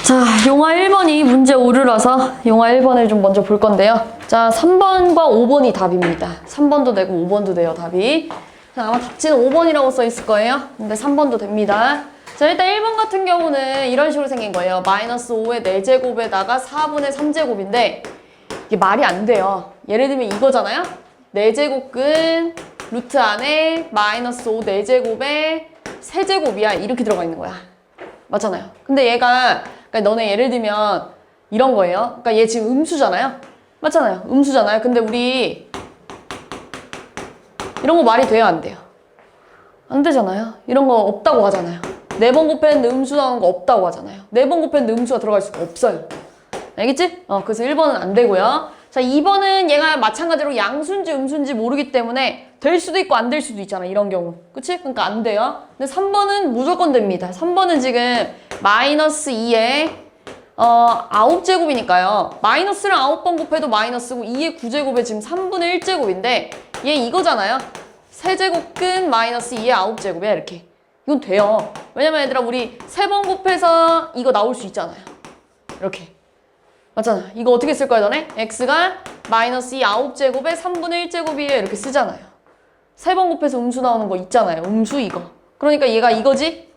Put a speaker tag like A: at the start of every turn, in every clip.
A: 자, 용화 1번이 문제 오류라서 용화 1번을 좀 먼저 볼 건데요. 자, 3번과 5번이 답입니다. 3번도 되고 5번도 돼요, 답이. 자, 아마 답지는 5번이라고 써 있을 거예요. 근데 3번도 됩니다. 자, 일단 1번 같은 경우는 이런 식으로 생긴 거예요. 마이너스 5의 4제곱에다가 4분의 3제곱인데 이게 말이 안 돼요. 예를 들면 이거잖아요. 4제곱근 루트 안에 마이너스 5 4제곱에 3제곱이야. 이렇게 들어가 있는 거야. 맞잖아요. 근데 얘가 그러니까 너네 예를 들면 이런 거예요. 그러니까 얘 지금 음수잖아요. 맞잖아요. 음수잖아요. 근데 우리 이런 거 말이 돼요? 안 돼요? 안 되잖아요. 이런 거 없다고 하잖아요. 4번 곱했는데 음수 나오는 거 없다고 하잖아요. 4번 곱했는데 음수가 들어갈 수가 없어요. 알겠지? 그래서 1번은 안 되고요. 자, 2번은 얘가 마찬가지로 양수인지 음수인지 모르기 때문에 될 수도 있고 안 될 수도 있잖아. 이런 경우. 그치? 그러니까 안 돼요. 근데 3번은 무조건 됩니다. 3번은 지금 마이너스 2에 9제곱이니까요. 마이너스를 9번 곱해도 마이너스고 2의 9제곱에 지금 3분의 1제곱인데 얘 이거잖아요. 세제곱근 마이너스 2의 9제곱이야. 이렇게. 이건 돼요. 왜냐면 얘들아 우리 3번 곱해서 이거 나올 수 있잖아요. 이렇게. 맞잖아. 이거 어떻게 쓸 거야, 너네? x가 마이너스 2 9제곱에 3분의 1제곱이에요. 이렇게 쓰잖아요. 3번 곱해서 음수 나오는 거 있잖아요. 음수 이거. 그러니까 얘가 이거지?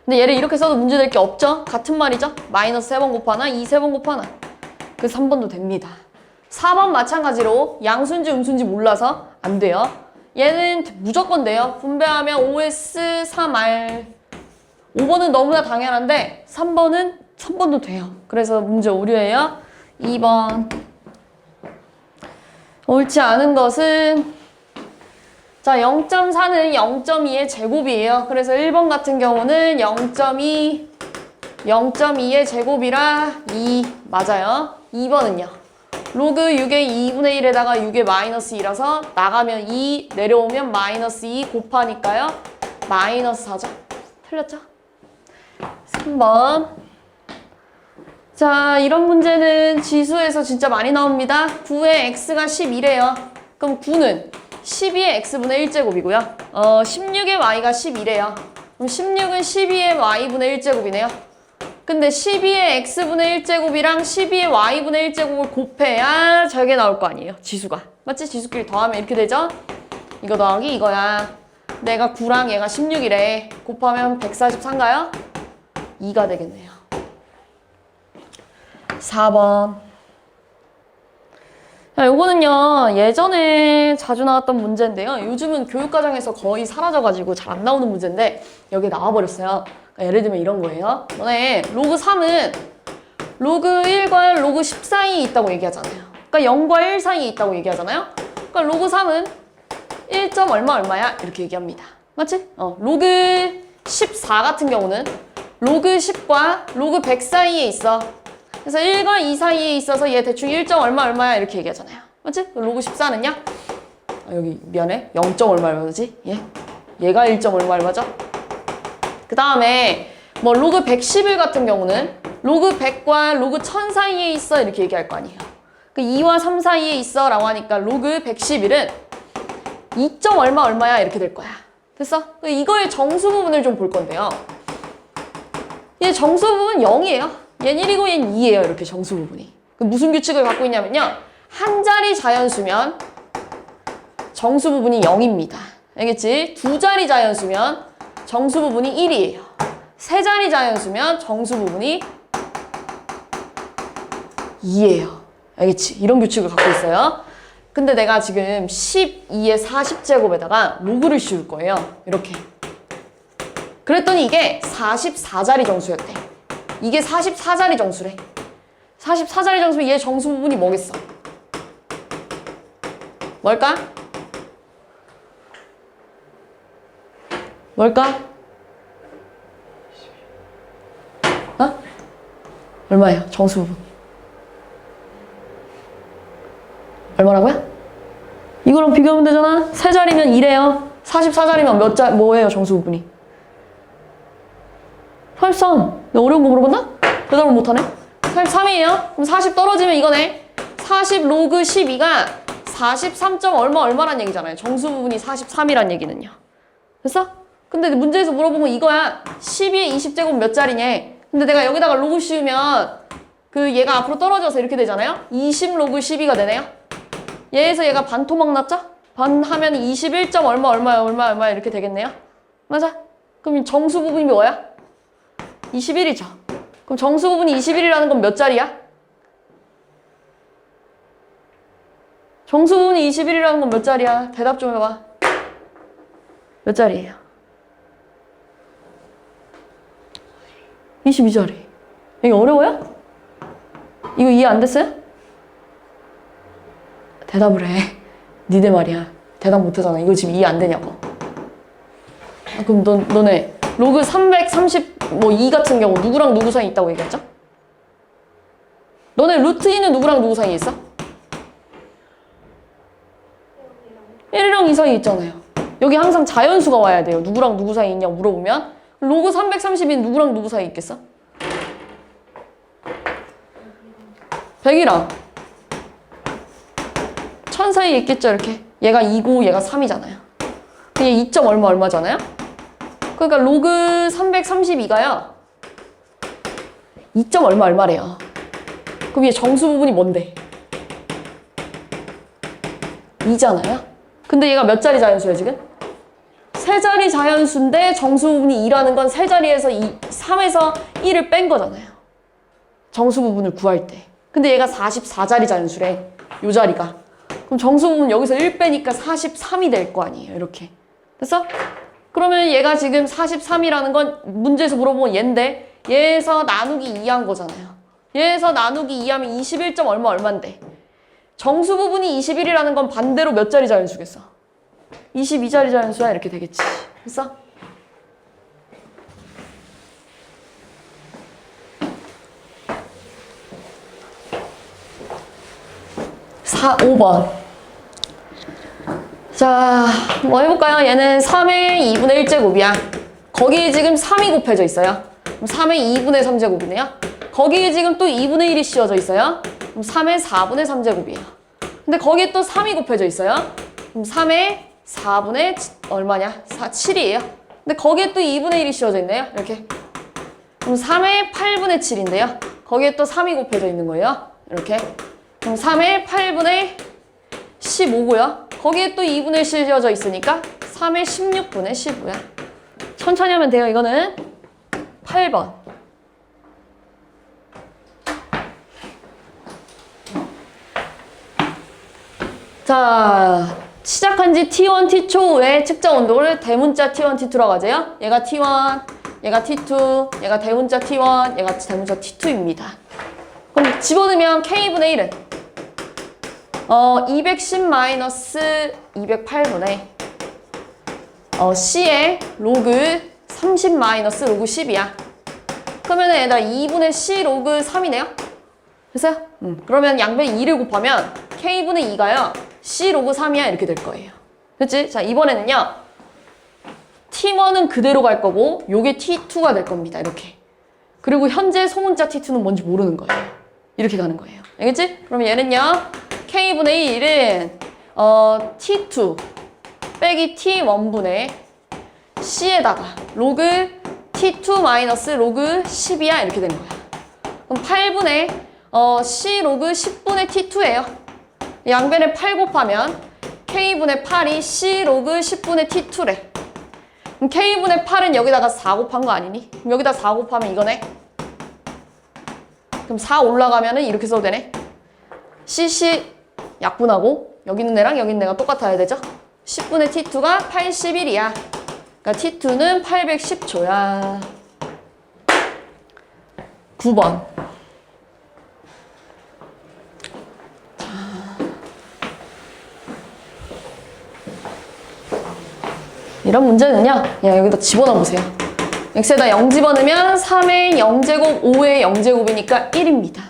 A: 근데 얘를 이렇게 써도 문제될 게 없죠? 같은 말이죠? 마이너스 3번 곱하나, 2 3번 곱하나. 그래서 3번도 됩니다. 4번 마찬가지로 양수인지 음수인지 몰라서 안 돼요. 얘는 무조건 돼요. 분배하면 5s 3r. 5번은 너무나 당연한데 3번도 돼요. 그래서 문제 오류예요. 2번. 옳지 않은 것은 자 0.4는 0.2의 제곱이에요. 그래서 1번 같은 경우는 0.2의 제곱이라 2 맞아요. 2번은요. 로그 6의 2분의 1에다가 6의 마이너스 2라서 나가면 2, 내려오면 마이너스 2 곱하니까요. 마이너스 4죠. 틀렸죠? 3번. 자, 이런 문제는 지수에서 진짜 많이 나옵니다. 9의 x가 11이래요. 그럼 9는 12의 x분의 1제곱이고요. 16의 y가 11이래요. 그럼 16은 12의 y분의 1제곱이네요. 근데 12의 x분의 1제곱이랑 12의 y분의 1제곱을 곱해야 저게 나올 거 아니에요. 지수가. 맞지? 지수끼리 더하면 이렇게 되죠? 이거 더하기 이거야. 내가 9랑 얘가 16이래. 곱하면 144인가요? 2가 되겠네요. 4번. 자, 요거는요, 예전에 자주 나왔던 문제인데요. 요즘은 교육과정에서 거의 사라져가지고 잘 안 나오는 문제인데, 여기 나와버렸어요. 그러니까 예를 들면 이런 거예요. 너네 로그 3은 로그 1과 로그 10 사이에 있다고 얘기하잖아요. 그러니까 0과 1 사이에 있다고 얘기하잖아요. 그러니까 로그 3은 1. 얼마야? 이렇게 얘기합니다. 맞지? 로그 14 같은 경우는 로그 10과 로그 100 사이에 있어. 그래서 1과 2 사이에 있어서 얘 대충 1. 얼마야? 이렇게 얘기하잖아요. 맞지? 로그 14는요? 여기 미안해. 0. 얼마지? 얘가 1. 얼마죠? 그 다음에 뭐 로그 111 같은 경우는 로그 100과 로그 1000 사이에 있어 이렇게 얘기할 거 아니에요. 그 2와 3 사이에 있어 라고 하니까 로그 111은 2. 얼마야 이렇게 될 거야. 됐어? 이거의 정수 부분을 좀 볼 건데요. 얘 정수 부분 0이에요. 얘는 1이고 얘는 2예요. 이렇게 정수 부분이. 무슨 규칙을 갖고 있냐면요. 한 자리 자연수면 정수 부분이 0입니다. 알겠지? 두 자리 자연수면 정수 부분이 1이에요. 세 자리 자연수면 정수 부분이 2예요. 알겠지? 이런 규칙을 갖고 있어요. 근데 내가 지금 12의 40제곱에다가 로그를 씌울 거예요. 이렇게. 그랬더니 이게 44자리 정수였대. 이게 44자리 정수래. 44자리 정수면 얘 정수 부분이 뭐겠어? 뭘까? 얼마예요? 정수 부분. 얼마라고요? 이거랑 비교하면 되잖아? 3자리면 2래요. 44자리면 뭐예요? 정수 부분이. 43. 내가 어려운 거 물어봤나? 대답을 못하네? 43이에요? 그럼 40 떨어지면 이거네. 40 로그 12가 43. 얼마란 얘기잖아요. 정수 부분이 43이란 얘기는요. 됐어? 근데 문제에서 물어본 건 이거야. 12의 20제곱 몇 자리냐? 근데 내가 여기다가 로그 씌우면 그 얘가 앞으로 떨어져서 이렇게 되잖아요. 20 로그 12가 되네요. 얘에서 얘가 반토막 났죠? 반 하면 21. 얼마 이렇게 되겠네요. 맞아? 그럼 정수 부분이 뭐야? 21이죠. 그럼 정수 부분이 21이라는 건 몇 자리야? 정수 부분이 21이라는 건 몇 자리야? 대답 좀 해봐. 몇 자리예요? 22자리. 이게 어려워요? 이거 이해 안 됐어요? 대답을 해. 니네 말이야. 대답 못하잖아. 이거 지금 이해 안 되냐고. 아, 그럼 너네 로그 332 같은 경우 누구랑 누구 사이 있다고 얘기했죠? 너네 루트 2는 누구랑 누구 사이에 있어? 1이랑 2 사이에 있잖아요. 여기 항상 자연수가 와야 돼요. 누구랑 누구 사이에 있냐고 물어보면 로그 332는 누구랑 누구 사이에 있겠어? 100이랑 1000 사이에 있겠죠. 이렇게 얘가 2고 얘가 3이잖아요. 얘 2. 얼마잖아요? 그러니까 로그 332가요 2. 얼마래요. 그럼 얘 정수 부분이 뭔데? 2잖아요? 근데 얘가 몇 자리 자연수야 지금? 3자리 자연수인데 정수 부분이 2라는 건 3자리에서 3에서 1을 뺀 거잖아요. 정수 부분을 구할 때. 근데 얘가 44자리 자연수래. 요 자리가. 그럼 정수 부분 여기서 1 빼니까 43이 될 거 아니에요. 이렇게. 됐어? 그러면 얘가 지금 43이라는 건 문제에서 물어보면 얘인데 얘에서 나누기 2한 거잖아요. 얘에서 나누기 2하면 21. 얼마인데. 정수 부분이 21이라는 건 반대로 몇 자리 자연수겠어? 22자리 자연수야. 이렇게 되겠지. 됐어? 5번. 자, 뭐 해볼까요? 얘는 3의 2분의 1제곱이야. 거기에 지금 3이 곱해져 있어요. 그럼 3의 2분의 3제곱이네요. 거기에 지금 또 2분의 1이 씌워져 있어요. 그럼 3의 4분의 3제곱이에요. 근데 거기에 또 3이 곱해져 있어요. 그럼 3의 4분의 얼마냐? 7이에요. 근데 거기에 또 2분의 1이 씌워져 있네요. 이렇게. 그럼 3의 8분의 7인데요. 거기에 또 3이 곱해져 있는 거예요. 이렇게. 그럼 3의 8분의 15고요. 거기에 또 2분의 1 씌워져 있으니까 3의 16분의 15야. 천천히 하면 돼요. 이거는 8번. 자, 시작한 지 T1, T2 후에 측정 온도를 대문자 T1, T2라고 하죠. 얘가 T1, 얘가 T2, 얘가 대문자 T1, 얘가 대문자 T2입니다. 그럼 집어넣으면 K분의 1은 210-208분의 C의 로그 30- 로그 10이야. 그러면 얘들아 2분의 C 로그 3이네요? 됐어요? 그러면 양변 2를 곱하면 K분의 2가요. C 로그 3이야. 이렇게 될 거예요. 됐지? 자, 이번에는요. T1은 그대로 갈 거고 요게 T2가 될 겁니다. 이렇게. 그리고 현재 소문자 T2는 뭔지 모르는 거예요. 이렇게 가는 거예요. 알겠지? 그러면 얘는요. K분의 1은 T2 빼기 T1분의 C에다가 로그 T2 로그 10이야. 이렇게 되는 거야. 그럼 8분의 C 로그 10분의 T2예요. 양변에 8 곱하면 K분의 8이 C 로그 10분의 T2래. 그럼 K분의 8은 여기다가 4 곱한 거 아니니? 그럼 여기다 4 곱하면 이거네. 그럼 4 올라가면은 이렇게 써도 되네. CC 약분하고 여기 있는 애랑 여기 있는 애가 똑같아야 되죠? 10분의 T2가 81이야. 그러니까 T2는 810초야. 9번. 이런 문제는요. 그냥 여기다 집어넣어 보세요. x에다 0 집어넣으면 3의 0제곱, 5의 0제곱이니까 1입니다.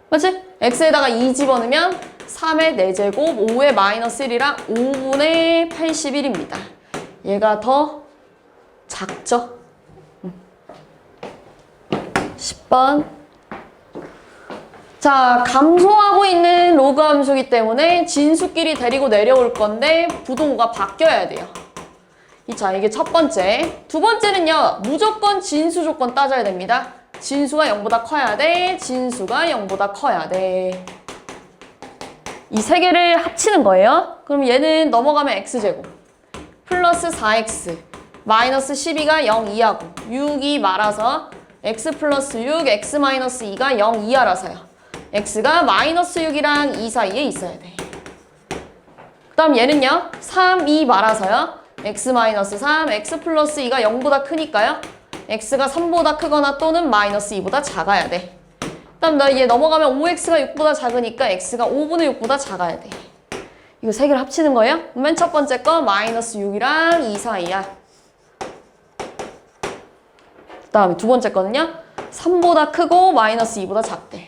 A: 맞지? x에다가 2 집어넣으면 3의 4제곱, 5의 마이너스 1이랑 5분의 81입니다. 얘가 더 작죠? 10번. 자, 감소하고 있는 로그 함수이기 때문에 진수끼리 데리고 내려올 건데 부동호가 바뀌어야 돼요. 자, 이게 첫 번째. 두 번째는요. 무조건 진수 조건 따져야 됩니다. 진수가 0보다 커야 돼. 진수가 0보다 커야 돼. 이 세 개를 합치는 거예요. 그럼 얘는 넘어가면 x제곱 플러스 4x 마이너스 12가 0 이하고 6이 말아서 x 플러스 6, x 마이너스 2가 0 이하라서요. x가 마이너스 6이랑 2 사이에 있어야 돼. 그 다음 얘는요. 3, 2 말아서요. x 마이너스 3, x 플러스 2가 0보다 크니까요. x가 3보다 크거나 또는 마이너스 2보다 작아야 돼. 그 다음 얘 넘어가면 5x가 6보다 작으니까 x가 5분의 6보다 작아야 돼. 이거 세 개를 합치는 거예요. 맨 첫 번째 거 마이너스 6이랑 2 사이야. 그 다음에 두 번째 거는요. 3보다 크고 마이너스 2보다 작대.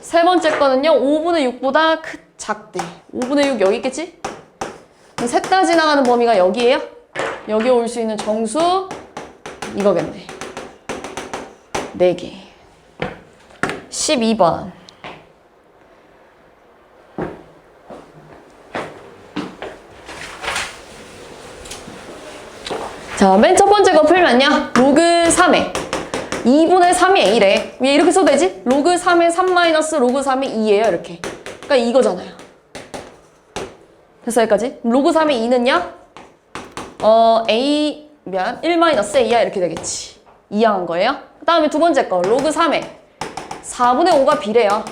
A: 세 번째 거는요. 5분의 6보다 작대. 5분의 6 여기 있겠지? 셋 다 지나가는 범위가 여기예요. 여기에 올 수 있는 정수 이거겠네. 4개. 12번. 자, 맨 첫 번째 거 풀면요. 로그 3에 2분의 3이 A래. 왜 이렇게 써도 되지? 로그 3에 3 마이너스 로그 3이 2예요. 이렇게. 그러니까 이거잖아요. 됐어, 여기까지? 로그 3의 2는요? A, 1 마이너스 A야. 이렇게 되겠지. 이해한 거예요? 그 다음에 두 번째 거. 로그 3에 4분의 5가 B래요.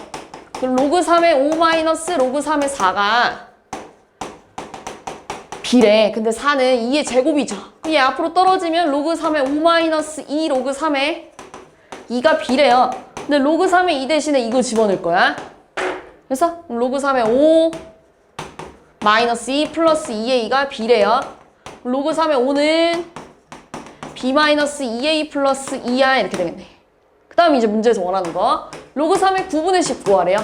A: 그럼 로그 3의 5 마이너스 로그 3의 4가 B래. 근데 4는 2의 제곱이죠. 그럼 얘 앞으로 떨어지면 로그 3의 5 마이너스 2 로그 3의 2가 B래요. 근데 로그 3의 2 대신에 이거 집어넣을 거야. 그래서 로그 3의 5 마이너스 2 플러스 2의 2가 B래요. 로그 3의 5는 B 마이너스 2A 플러스 2야. 이렇게 되겠네. 그 다음 이제 문제에서 원하는 거. 로그 3의 9분의 10 구하래요.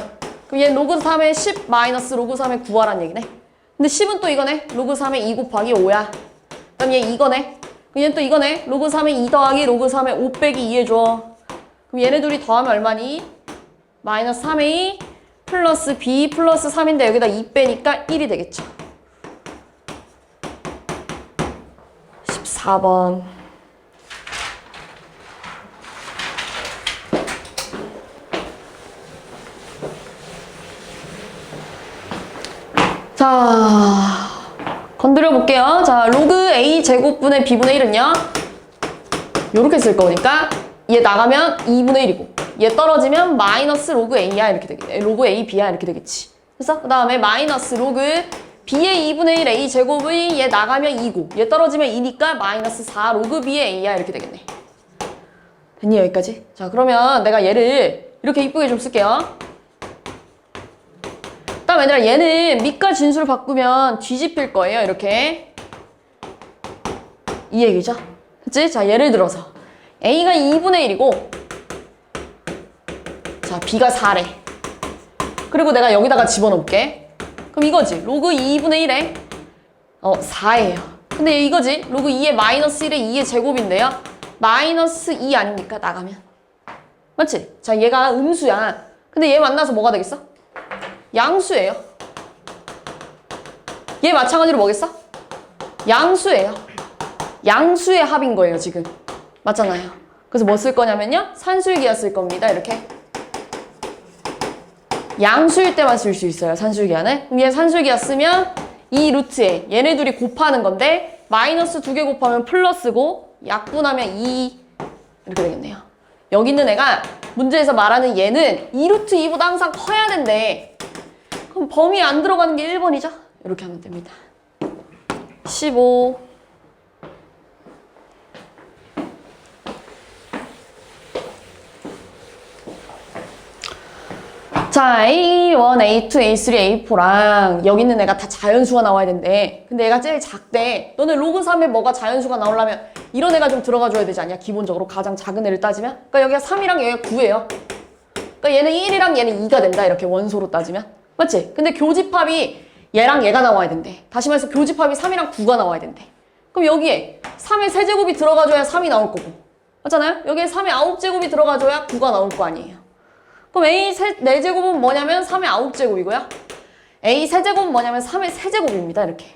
A: 그럼 얘 로그 3의 10 마이너스 로그 3의 9하라는 얘기네. 근데 10은 또 이거네. 로그 3의 2 곱하기 5야. 그 다음 얘 이거네. 그럼 얘는 또 이거네. 로그 3의 2 더하기 로그 3의 5 빼기 2 해줘. 그럼 얘네 둘이 더하면 얼마니? 마이너스 3의 2 플러스 B 플러스 3인데 여기다 2 빼니까 1이 되겠죠. 14번. 자, 건드려 볼게요. 자, 로그 A 제곱분의 B분의 1은요. 요렇게 쓸 거니까 얘 나가면 2분의 1이고 얘 떨어지면 마이너스 로그 A야. 이렇게 되겠지. 로그 A, B야. 이렇게 되겠지. 그래서 그 다음에 마이너스 로그 B의 2분의 1 A 제곱이 얘 나가면 2고 얘 떨어지면 2니까 마이너스 4 로그 B의 A야. 이렇게 되겠네. 됐니? 여기까지? 자, 그러면 내가 얘를 이렇게 이쁘게 좀 쓸게요. 그다음 얘들아 얘는 밑과 진수를 바꾸면 뒤집힐 거예요. 이렇게. 이 얘기죠. 그치? 자, 예를 들어서 A가 2분의 1이고 자, B가 4래. 그리고 내가 여기다가 집어넣을게. 그럼 이거지. 로그 2분의 1에 4예요. 근데 이거지. 로그 2의 마이너스 1의 2의 제곱인데요. 마이너스 2 아닙니까? 나가면. 맞지? 자, 얘가 음수야. 근데 얘 만나서 뭐가 되겠어? 양수예요. 얘 마찬가지로 뭐겠어? 양수예요. 양수의 합인 거예요, 지금. 맞잖아요. 그래서 뭐 쓸 거냐면요. 산술기하 쓸 겁니다. 이렇게. 양수일 때만 쓸 수 있어요, 산술기하는. 그럼 얘 산술기하 쓰면 이 루트에 얘네 둘이 곱하는 건데 마이너스 2개 곱하면 플러스고 약분하면 2 이렇게 되겠네요. 여기 있는 애가 문제에서 말하는 얘는 2루트 2보다 항상 커야 된대. 그럼 범위에 안 들어가는 게 1번이죠? 이렇게 하면 됩니다. 15. 자, A1, A2, A3, A4랑 여기 있는 애가 다 자연수가 나와야 된대. 근데 얘가 제일 작대. 너네 로그 3에 뭐가 자연수가 나오려면 이런 애가 좀 들어가 줘야 되지 않냐? 기본적으로 가장 작은 애를 따지면. 그러니까 여기가 3이랑 여기가 9예요. 그러니까 얘는 1이랑 얘는 2가 된다. 이렇게 원소로 따지면. 맞지? 근데 교집합이 얘랑 얘가 나와야 된대. 다시 말해서 교집합이 3이랑 9가 나와야 된대. 그럼 여기에 3의 세제곱이 들어가줘야 3이 나올 거고. 맞잖아요? 여기에 3의 9제곱이 들어가줘야 9가 나올 거 아니에요. 그럼 A 4제곱은 뭐냐면 3의 9제곱이고요. A 세제곱은 뭐냐면 3의 세제곱입니다. 이렇게.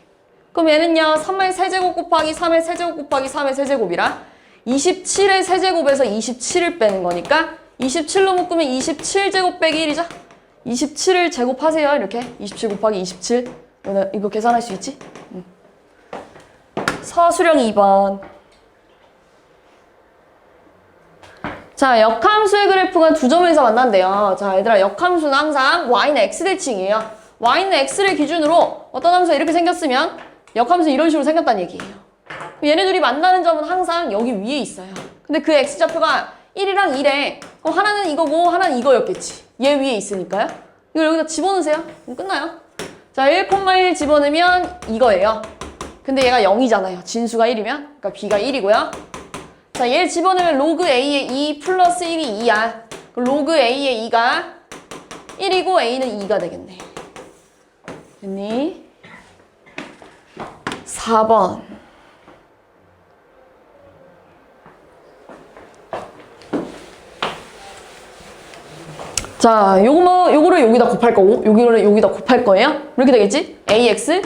A: 그럼 얘는요. 3의 세제곱 곱하기 3의 세제곱 곱하기 3의 세제곱이라 27의 세제곱에서 27을 빼는 거니까 27로 묶으면 27제곱 빼기 1이죠? 27을 제곱하세요. 이렇게 27 곱하기 27 이거 계산할 수 있지? 서술형 2번. 자, 역함수의 그래프가 두 점에서 만난대요. 자, 얘들아, 역함수는 항상 y는 x대칭이에요. y는 x를 기준으로 어떤 함수가 이렇게 생겼으면 역함수 이런 식으로 생겼다는 얘기예요. 얘네들이 만나는 점은 항상 여기 위에 있어요. 근데 그 x좌표가 1이랑 2래. 그럼 하나는 이거고 하나는 이거였겠지. 얘 위에 있으니까요. 이걸 여기다 집어넣으세요. 그럼 끝나요. 자, 1,1 집어넣으면 이거예요. 근데 얘가 0이잖아요. 진수가 1이면. 그러니까 b가 1이고요. 자, 얘 집어넣으면 로그 a의 2 플러스 1이 2야. 그럼 로그 a의 2가 1이고 a는 2가 되겠네. 됐니? 4번. 자, 요거를 여기다 곱할 거고, 여기를 여기다 곱할 거예요. 이렇게 되겠지? ax,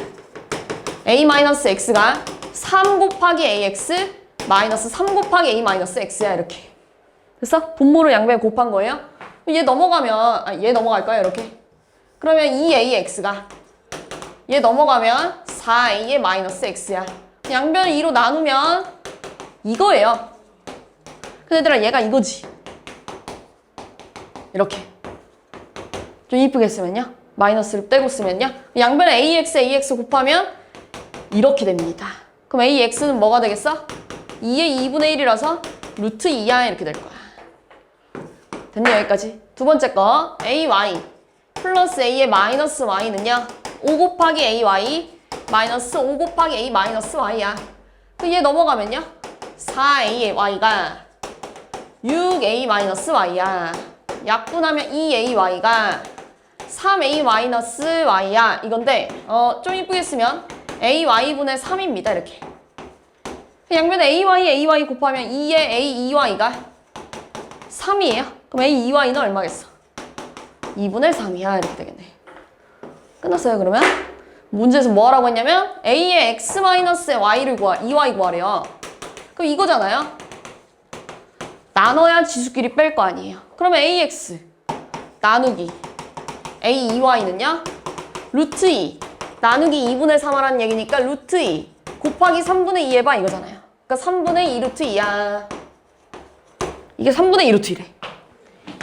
A: a-x가 3 곱하기 ax 마이너스 3 곱하기 a-x야, 이렇게. 됐어? 분모를 양변에 곱한 거예요. 얘 넘어가면, 얘 넘어갈까요? 이렇게. 그러면 2ax가 얘 넘어가면 4a의 마이너스 x야. 양변을 2로 나누면 이거예요. 근데 얘들아, 얘가 이거지. 이렇게. 좀 이쁘게 쓰면요. 마이너스를 떼고 쓰면요. 양변에 ax 곱하면 이렇게 됩니다. 그럼 ax는 뭐가 되겠어? 2의 2분의 1이라서 루트 2야. 이렇게 될 거야. 됐니? 여기까지. 두 번째 거. ay 플러스 a의 마이너스 y는요. 5 곱하기 ay 마이너스 5 곱하기 a 마이너스 y야. 얘 넘어가면요. 4a의 y가 6a 마이너스 y야. 약분하면 2ay가 3a 마이너스 y야. 이건데 좀 이쁘게 쓰면 ay분의 3입니다. 이렇게. 양면에 ay 곱하면 2의 a2y가 3이에요. 그럼 a2y는 얼마겠어? 2분의 3이야. 이렇게 되겠네. 끝났어요. 그러면 문제에서 뭐 하라고 했냐면 a의 x 마이너스의 y를 2y 구하래요. 그럼 이거잖아요. 나눠야 지수끼리 뺄 거 아니에요. 그러면 ax 나누기 a2y는요. 루트 2 나누기 2분의 3 하라는 얘기니까 루트 2 곱하기 3분의 2 해봐 이거잖아요. 그러니까 3분의 2 루트 2야. 이게 3분의 2 루트 2래.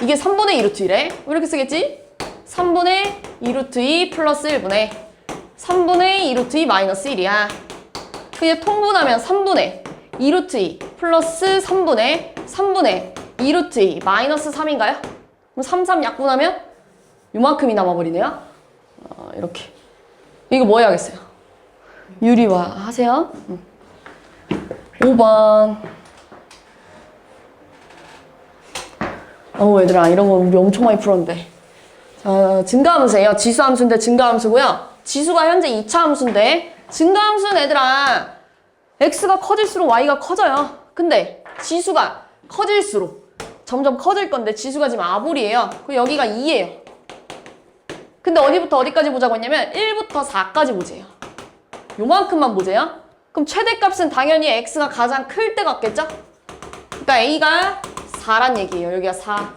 A: 이게 3분의 2 루트 2래. 왜 이렇게 쓰겠지? 3분의 2 루트 2 플러스 1분의 3분의 2 루트 2 마이너스 1이야. 그냥 통분하면 3분의 2 루트 2 플러스 3분의 2 루트 2 마이너스 3인가요? 그럼 3 약분하면 요만큼이 남아버리네요. 이렇게. 이거 뭐 해야겠어요? 유리화 하세요. 5번. 얘들아, 이런 거 우리 엄청 많이 풀었는데. 자, 증가함수예요. 지수함수인데 증가함수고요. 지수가 현재 2차 함수인데 증가함수는 얘들아 x가 커질수록 y가 커져요. 근데 지수가 커질수록 점점 커질 건데 지수가 지금 아볼이에요. 그럼 여기가 2예요. 근데 어디부터 어디까지 보자고 했냐면 1부터 4까지 보재요. 요만큼만 보재요. 그럼 최대값은 당연히 x가 가장 클 때 같겠죠? 그러니까 a가 4란 얘기예요. 여기가 4.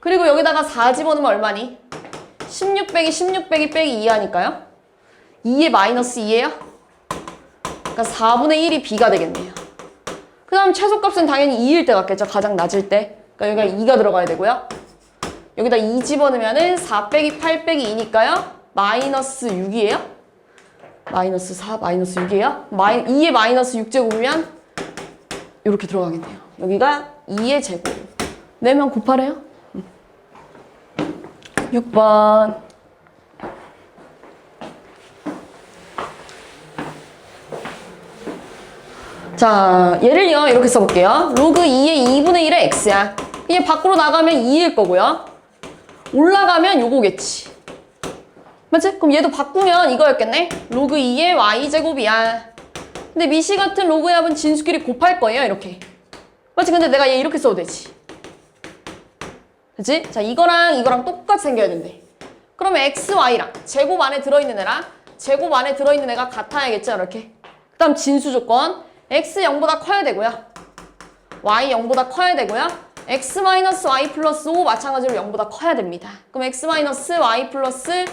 A: 그리고 여기다가 4 집어넣으면 얼마니? 16 빼기 16 빼기 빼기 2 하니까요. 2에 마이너스 2예요. 그러니까 4분의 1이 b가 되겠네요. 그 다음 최소값은 당연히 2일 때 같겠죠. 가장 낮을 때. 그러니까 여기가 2가 들어가야 되고요. 여기다 2 집어넣으면 4 빼기 8 빼기 2니까요. 마이너스 6이에요. 마이너스 4, 마이너스 6이에요. 2의 마이너스 6제곱이면 이렇게 들어가겠네요. 여기가 2의 제곱. 내면 곱하래요. 6번. 자, 얘를요 이렇게 써볼게요. 로그 2의 2분의 1의 x야. 얘 밖으로 나가면 2일 거고요. 올라가면 요거겠지. 맞지? 그럼 얘도 바꾸면 이거였겠네? 로그 2의 y제곱이야. 근데 미시 같은 로그의 합은 진수끼리 곱할 거예요. 이렇게. 맞지? 근데 내가 얘 이렇게 써도 되지. 그치? 자, 이거랑 똑같이 생겨야 된대. 그러면 x, y랑 제곱 안에 들어있는 애랑 제곱 안에 들어있는 애가 같아야겠죠? 이렇게. 그 다음 진수 조건. x 0보다 커야 되고요. y 0보다 커야 되고요. x 마이너스 y 플러스 5 마찬가지로 0보다 커야 됩니다. 그럼 x 마이너스 y 플러스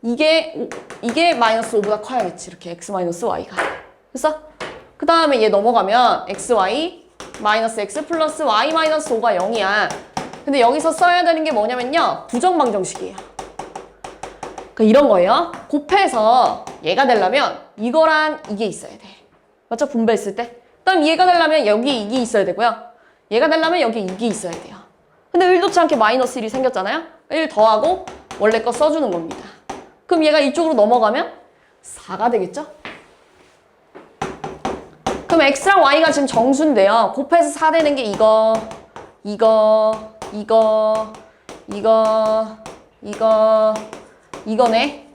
A: 이게 마이너스 5보다 커야겠지. 이렇게 x 마이너스 y가. 됐어? 그 다음에 얘 넘어가면 xy 마이너스 x 플러스 y 마이너스 5가 0이야. 근데 여기서 써야 되는 게 뭐냐면요. 부정방정식이에요. 그러니까 이런 거예요. 곱해서 얘가 되려면 이거랑 이게 있어야 돼. 맞죠? 분배했을 때. 그다음 얘가 되려면 여기 이게 있어야 되고요. 얘가 되려면 여기 이게 있어야 돼요. 근데 의도치 않게 마이너스 1이 생겼잖아요. 1 더하고 원래 거 써주는 겁니다. 그럼 얘가 이쪽으로 넘어가면 4가 되겠죠? 그럼 x랑 y가 지금 정수인데요. 곱해서 4 되는 게 이거네.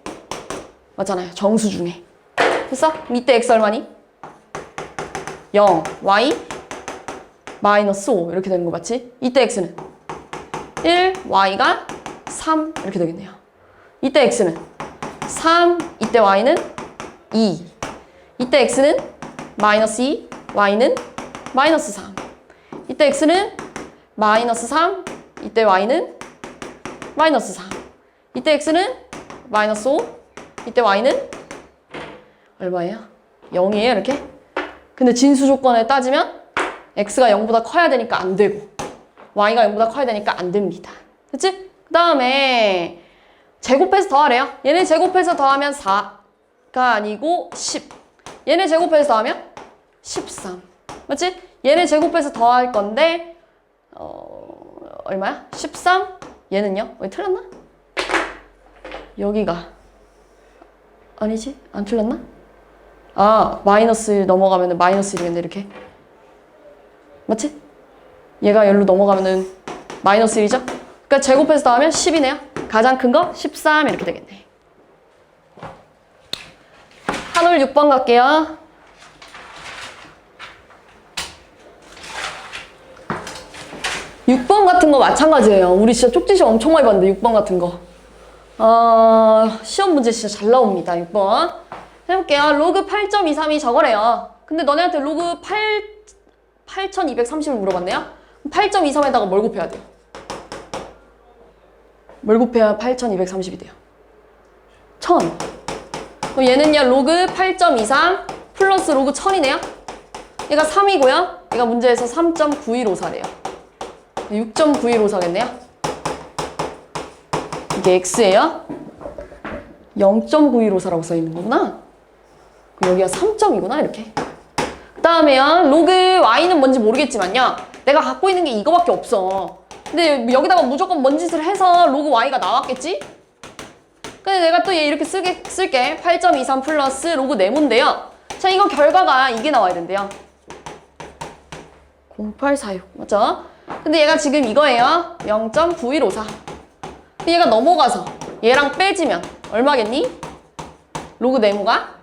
A: 맞잖아요. 정수 중에. 됐어? 밑에 x 얼마니? 0, y 마이너스 5 이렇게 되는 거 맞지? 이때 x는 1, y가 3 이렇게 되겠네요. 이때 x는 3, 이때 y는 2. 이때 x는 마이너스 2, y는 마이너스 3. 이때 x는 마이너스 3, 이때 y는 마이너스 3. 이때 x는 마이너스 5, 이때 y는 얼마예요? 0이에요, 이렇게? 근데 진수 조건에 따지면 x가 0보다 커야 되니까 안 되고 y가 0보다 커야 되니까 안 됩니다. 그치? 그 다음에 제곱해서 더하래요. 얘네 제곱해서 더하면 4가 아니고 10. 얘네 제곱해서 더하면 13. 맞지? 얘네 제곱해서 더할 건데 얼마야? 13? 얘는요? 왜 틀렸나? 여기가 아니지? 안 틀렸나? 아, 마이너스 넘어가면은 마이너스 1이겠네, 이렇게. 맞지? 얘가 열로 넘어가면은 마이너스 1이죠? 그러니까 제곱해서 더하면 10이네요. 가장 큰 거 13 이렇게 되겠네. 한올 6번 갈게요. (6번) 같은 거 마찬가지예요. 우리 진짜 쪽지 시험 엄청 많이 봤는데 6번 같은 거. 시험 문제 진짜 잘 나옵니다. 6번. 해볼게요. 로그 8.23이 저거래요. 근데 너네한테 로그 8230을 물어봤네요. 8.23에다가 뭘 곱해야 돼요? 뭘 곱해야 8230이 돼요? 1000. 그럼 얘는요, 로그 8.23 플러스 로그 1000이네요. 얘가 3이고요. 얘가 문제에서 3.9154래요. 6.9154겠네요. 이게 x예요. 0.9154라고 써있는 거구나. 그럼 여기가 3점이구나, 이렇게. 그 다음에요, 로그 y는 뭔지 모르겠지만요. 내가 갖고 있는 게 이거밖에 없어. 근데 여기다가 무조건 뭔 짓을 해서 로그 y가 나왔겠지? 근데 내가 또 얘 이렇게 쓸게. 8.23 플러스 로그 네모인데요. 자, 이거 결과가 이게 나와야 된대요. 0846. 맞죠? 근데 얘가 지금 이거예요. 0.9154. 얘가 넘어가서 얘랑 빼지면 얼마겠니? 로그 네모가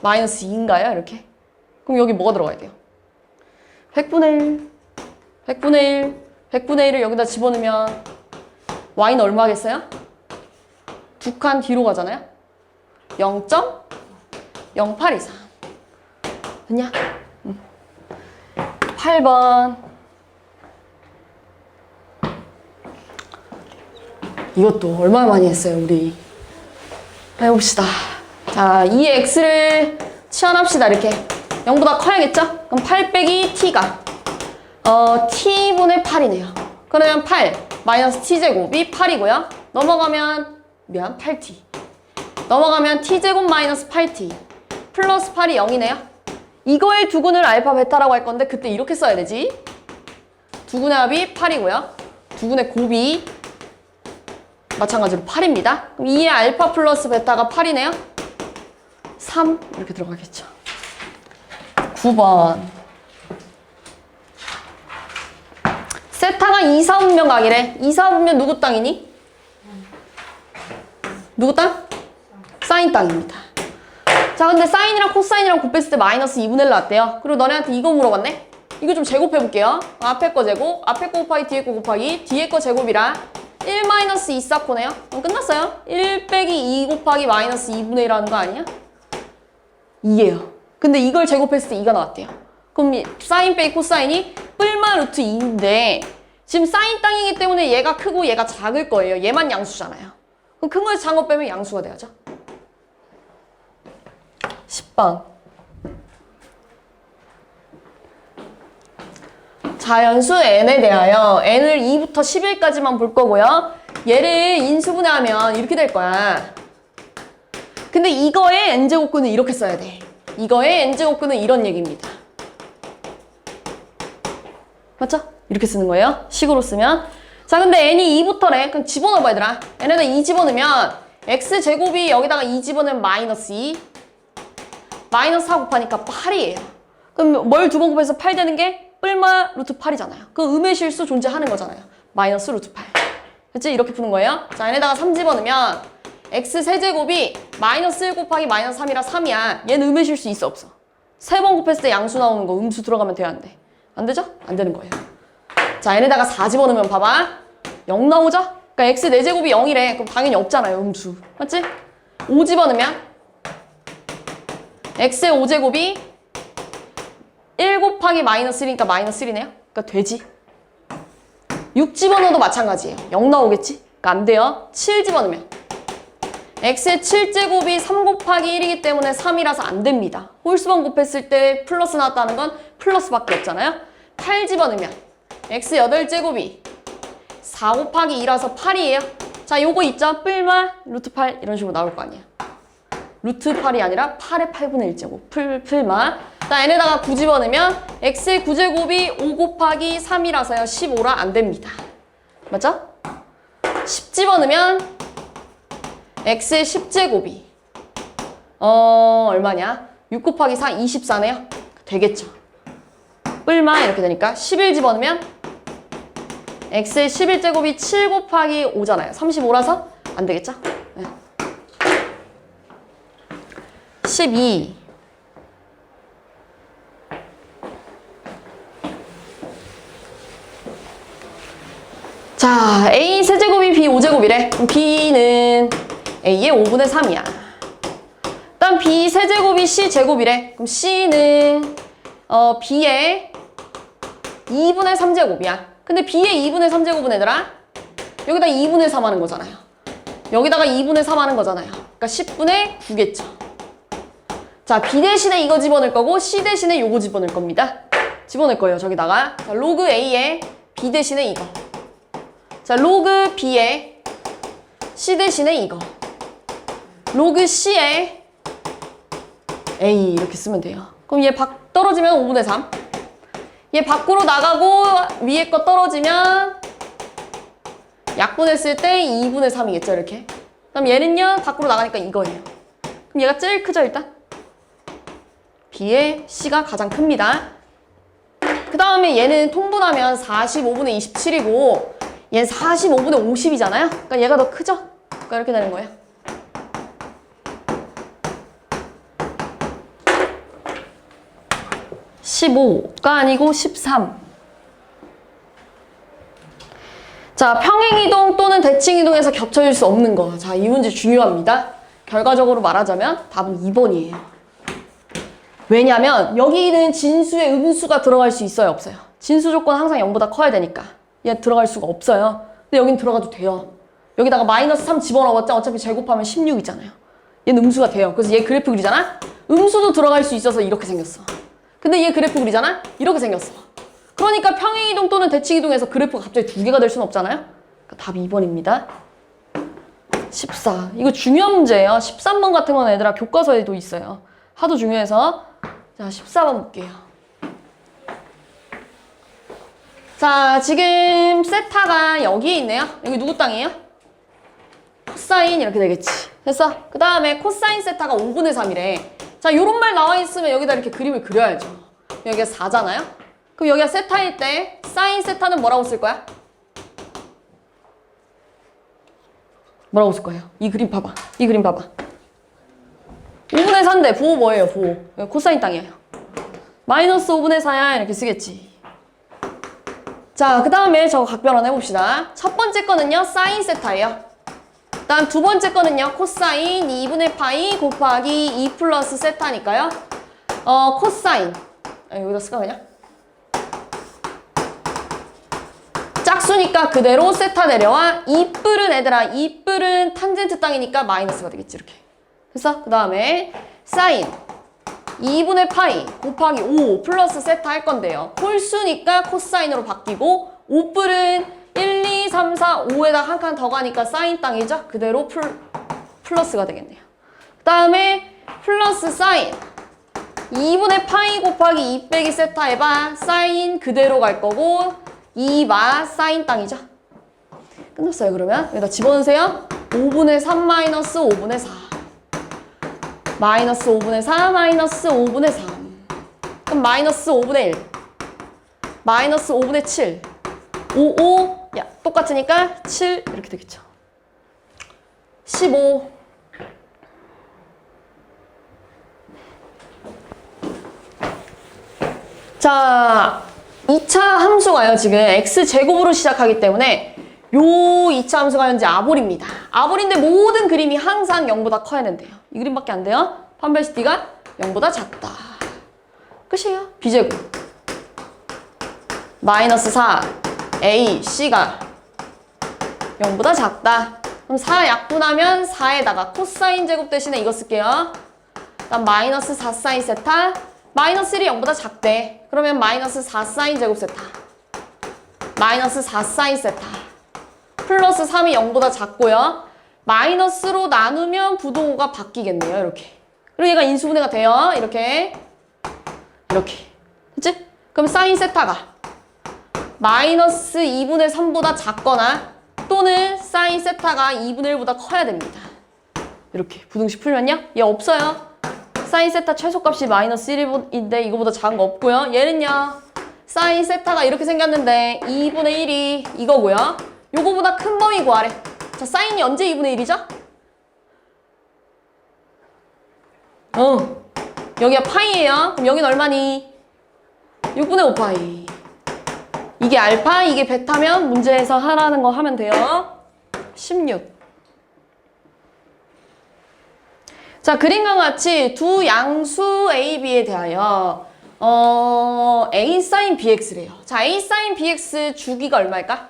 A: 마이너스 2인가요? 이렇게. 그럼 여기 뭐가 들어가야 돼요? 100분의 1, 100분의 1, 100분의 1을 여기다 집어넣으면 y는 얼마겠어요? 두 칸 뒤로 가잖아요? 0.0823. 됐냐? 8번. 이것도 얼마나 많이 했어요, 우리. 해봅시다. 자, 이 x를 치환합시다, 이렇게. 0보다 커야겠죠? 그럼 8 빼기 t가 t분의 8이네요. 그러면 8 마이너스 t제곱이 8이고요. 넘어가면 8t. 넘어가면 t제곱 마이너스 8t 플러스 8이 0이네요. 이거의 두근을 알파 베타라고 할 건데 그때 이렇게 써야 되지. 두근의 합이 8이고요. 두근의 곱이 마찬가지로 8입니다. 그럼 2의 알파 플러스 베타가 8이네요. 3 이렇게 들어가겠죠. 9번. 세타가 2, 4분면 각이래. 2, 4분면 누구 땅이니? 누구 땅? 사인 땅입니다. 자, 근데 사인이랑 코사인이랑 곱했을 때 마이너스 2분의 1 나왔대요. 그리고 너네한테 이거 물어봤네? 이거 좀 제곱해볼게요. 앞에 거 제곱, 앞에 거 곱하기 뒤에 거 곱하기 뒤에 거 제곱이라 1 마이너스 2 사코네요. 그럼 끝났어요. 1 빼기 2 곱하기 마이너스 2분의 1 하는 거 아니야? 2예요. 근데 이걸 제곱했을 때 2가 나왔대요. 그럼 사인 빼기 코사인이 뿔마 루트 2인데 지금 사인 땅이기 때문에 얘가 크고 얘가 작을 거예요. 얘만 양수잖아요. 그럼 큰 거에서 작은 거 빼면 양수가 돼야죠. 10번. 자연수 n에 대하여 n을 2부터 11까지만 볼 거고요. 얘를 인수분해하면 이렇게 될 거야. 근데 이거의 n제곱근은 이렇게 써야 돼. 이거의 n제곱근은 이런 얘기입니다. 맞죠? 이렇게 쓰는 거예요. 식으로 쓰면. 자, 근데 n이 2부터래. 그럼 집어넣어봐, 얘들아. n에다 2 집어넣으면 x제곱이 여기다가 2 집어넣으면 마이너스 2. 마이너스 4 곱하니까 8이에요. 그럼 뭘 두 번 곱해서 8 되는 게 뿔마 루트 8이잖아요. 그 음의 실수 존재하는 거잖아요. 마이너스 루트 8. 그치? 이렇게 푸는 거예요. 자, n에다가 3 집어넣으면 x 세제곱이 마이너스 1 곱하기 마이너스 3이라 3이야. 얘는 음의 실수 있어, 없어? 3번 곱했을 때 양수 나오는 거 음수 들어가면 돼야 안 돼? 안 되죠? 안 되는 거예요. 자, n에다가 4 집어넣으면 봐봐. 0 나오죠? 그러니까 x 4제곱이 0이래. 그럼 당연히 없잖아요, 음수. 맞지? 5 집어넣으면 x의 5제곱이 1 곱하기 마이너스 1이니까 마이너스 1이네요. 그러니까 되지. 6 집어넣어도 마찬가지예요. 0 나오겠지? 그러니까 안 돼요. 7 집어넣으면 x의 7제곱이 3 곱하기 1이기 때문에 3이라서 안 됩니다. 홀수번 곱했을 때 플러스 나왔다는 건 플러스밖에 없잖아요. 8 집어넣으면 x 8제곱이 4 곱하기 2라서 8이에요. 자, 요거 있죠? 뿔마 루트 8 이런 식으로 나올 거 아니에요. 루트 8이 아니라 8의 8분의 1제곱 풀마. 자, n에다가 9 집어넣으면 x의 9제곱이 5 곱하기 3이라서요 15라 안 됩니다. 맞죠? 10 집어넣으면 x의 10제곱이 얼마냐? 6 곱하기 4 24네요. 되겠죠. 뿔마 이렇게 되니까 11 집어넣으면 x의 11제곱이 7 곱하기 5잖아요. 35라서 안 되겠죠? 네. 12. 자, a 세제곱이 b 5제곱이래. 그럼 b는 a의 5분의 3이야. 일단 b 세제곱이 c 제곱이래. 그럼 c는 b의 2분의 3제곱이야. 근데 b의 2분의 3제곱은 얘들아 여기다 2분의 3 하는 거잖아요. 여기다가 2분의 3 하는 거잖아요. 그러니까 10분의 9겠죠. 자, b 대신에 이거 집어넣을 거고 c 대신에 요거 집어넣을 겁니다. 집어넣을 거예요, 저기다가. 자, 로그 a에 b 대신에 이거. 자, 로그 b에 c 대신에 이거. 로그 c에 a 이렇게 쓰면 돼요. 그럼 얘 떨어지면 5분의 3. 얘 밖으로 나가고 위에 거 떨어지면 약분했을 때 2분의 3이겠죠, 이렇게. 그럼 얘는요, 밖으로 나가니까 이거예요. 그럼 얘가 제일 크죠, 일단? b에 c가 가장 큽니다. 그 다음에 얘는 통분하면 45분의 27이고 얘는 45분의 50이잖아요. 그러니까 얘가 더 크죠? 그러니까 이렇게 되는 거예요. (15가) 아니고 13. 자, 평행이동 또는 대칭이동에서 겹쳐질 수 없는 거. 자, 이 문제 중요합니다. 결과적으로 말하자면 답은 2번이에요. 왜냐면 여기는 진수에 음수가 들어갈 수 있어요, 없어요? 진수 조건 항상 0보다 커야 되니까 얘 들어갈 수가 없어요. 근데 여긴 들어가도 돼요. 여기다가 마이너스 3 집어넣었자 어차피 제곱하면 16이잖아요. 얘는 음수가 돼요. 그래서 얘 그래프 그리잖아? 음수도 들어갈 수 있어서 이렇게 생겼어. 근데 얘 그래프 그리잖아? 이렇게 생겼어. 그러니까 평행이동 또는 대칭이동에서 그래프가 갑자기 두 개가 될 수는 없잖아요? 그러니까 답 2번입니다. 14. 이거 중요한 문제예요. 13번 같은 건 얘들아 교과서에도 있어요. 하도 중요해서. 자, 14번 볼게요. 자, 지금 세타가 여기에 있네요. 여기 누구 땅이에요? 코사인 이렇게 되겠지. 됐어? 그 다음에 코사인 세타가 5분의 3이래. 자, 요런 말 나와 있으면 여기다 이렇게 그림을 그려야죠. 여기가 4잖아요? 그럼 여기가 세타일 때 사인 세타는 뭐라고 쓸 거야? 뭐라고 쓸 거예요? 이 그림 봐봐. 이 그림 봐봐. 5분의 4인데 부호 뭐예요? 부호. 코사인 땅이에요. 마이너스 5분의 4야 이렇게 쓰겠지. 자, 그 다음에 저거 각변환 해봅시다. 첫 번째 거는요 사인 세타예요. 다음 두 번째 거는요 코사인 2분의 파이 곱하기 2 플러스 세타니까요 코사인 여기다 쓸까 그냥? 짝수니까 그대로 세타 내려와. 이 뿔은 얘들아, 이 뿔은 탄젠트 땅이니까 마이너스가 되겠지 이렇게. 그래서 그 다음에 사인 2분의 파이 곱하기 5 플러스 세타 할 건데요. 홀수니까 코사인으로 바뀌고 5뿔은 1, 2, 3, 4, 5에다 한 칸 더 가니까 사인 땅이죠. 그대로 플러스가 되겠네요. 그 다음에 플러스 사인 2분의 파이 곱하기 2 빼기 세타 해봐. 사인 그대로 갈 거고 2마 사인 땅이죠. 끝났어요. 그러면 여기다 집어넣으세요. 5분의 3 마이너스 5분의 4 마이너스 5분의 4 마이너스 5분의 3 그럼 마이너스 5분의 1 마이너스 5분의 7 5 야 똑같으니까 7 이렇게 되겠죠. 15 자 2차 함수가요. 지금 x제곱으로 시작하기 때문에 요 2차 함수가 현재 아볼입니다. 아볼인데 모든 그림이 항상 0보다 커야 된대요. 이 그림밖에 안 돼요. 판별식 D가 0보다 작다. 끝이에요. B제곱 마이너스 4 A, C가 0보다 작다. 그럼 4 약분하면 4에다가 코사인 제곱 대신에 이거 쓸게요. 그다음 마이너스 4 사인 세타 마이너스 1이 0보다 작대. 그러면 마이너스 4 사인 제곱 세타 마이너스 4 사인 세타 플러스 3이 0보다 작고요. 마이너스로 나누면 부동호가 바뀌겠네요. 이렇게. 그리고 얘가 인수분해가 돼요. 이렇게. 이렇게. 그치? 그럼 사인 세타가 마이너스 2분의 3보다 작거나 또는 사인 세타가 2분의 1보다 커야 됩니다. 이렇게. 부등식 풀면요. 얘 없어요. 사인 세타 최소값이 마이너스 1인데 이거보다 작은 거 없고요. 얘는요. 사인 세타가 이렇게 생겼는데 2분의 1이 이거고요. 요거보다 큰 범위 구하래. 자, 사인이 언제 2분의 1이죠? 여기가 파이예요. 그럼 여긴 얼마니? 6분의 5파이. 이게 알파, 이게 베타면 문제에서 하라는 거 하면 돼요. 16. 자, 그림과 같이 두 양수 A, B에 대하여 A sin BX래요. 자, A sin BX 주기가 얼마일까?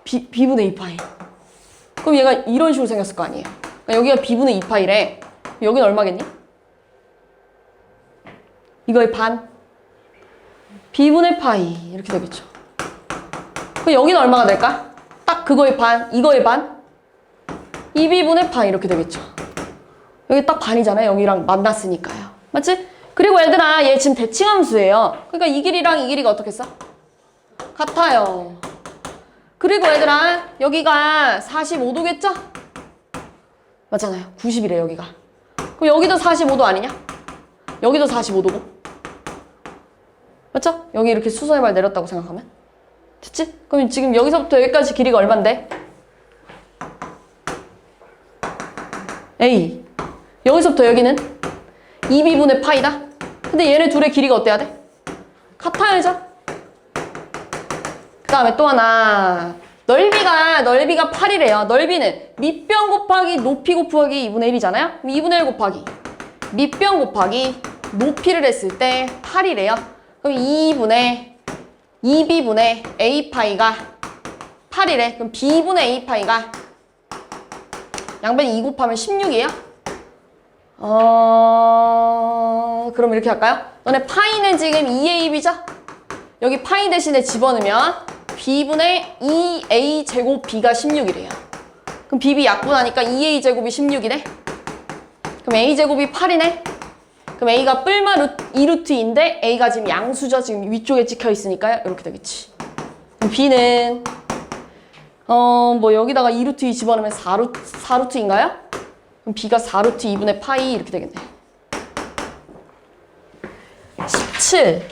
A: B분의 2파이. 그럼 얘가 이런 식으로 생겼을 거 아니에요. 그러니까 여기가 B분의 2파이래. 여기는 얼마겠니? 이거의 반. B분의 파이. 이렇게 되겠죠. 그럼 여기는 얼마가 될까? 딱 그거의 반, 이거의 반. 2B분의 파이 이렇게 되겠죠. 여기 딱 반이잖아요. 여기랑 만났으니까요. 맞지? 그리고 얘들아, 얘 지금 대칭함수예요. 그러니까 이 길이랑 이 길이가 어떻게 써? 같아요. 그리고 얘들아 여기가 45도겠죠? 맞잖아요. 90이래 여기가. 그럼 여기도 45도 아니냐? 여기도 45도고. 맞죠? 여기 이렇게 수소의 발 내렸다고 생각하면? 됐지? 그럼 지금 여기서부터 여기까지 길이가 얼만데? A. 여기서부터 여기는 2B분의 파이다? 근데 얘네 둘의 길이가 어때야 돼? 같아야죠? 그 다음에 또 하나 넓이가 8이래요. 넓이는 밑변 곱하기 높이 곱하기 2분의 1이잖아요. 2분의 1 곱하기 밑변 곱하기 높이를 했을 때 8이래요. 그럼 2B분의 A파이가 8이래. 그럼 B분의 A파이가 양변 2 곱하면 16이에요. 그럼 이렇게 할까요? 너네 파이는 지금 2AB죠? 여기 파이 대신에 집어넣으면 B분의 2A 제곱 B가 16이래요. 그럼 BB 약분하니까 2A 제곱이 16이네? 그럼 A 제곱이 8이네? 그럼 A가 뿔마 2루트인데 A가 지금 양수죠? 지금 위쪽에 찍혀 있으니까요. 이렇게 되겠지. 그럼 B는 뭐 여기다가 2루트 2 집어넣으면 4루트인가요? 그럼 B가 4루트 2분의 파이 이렇게 되겠네. 17.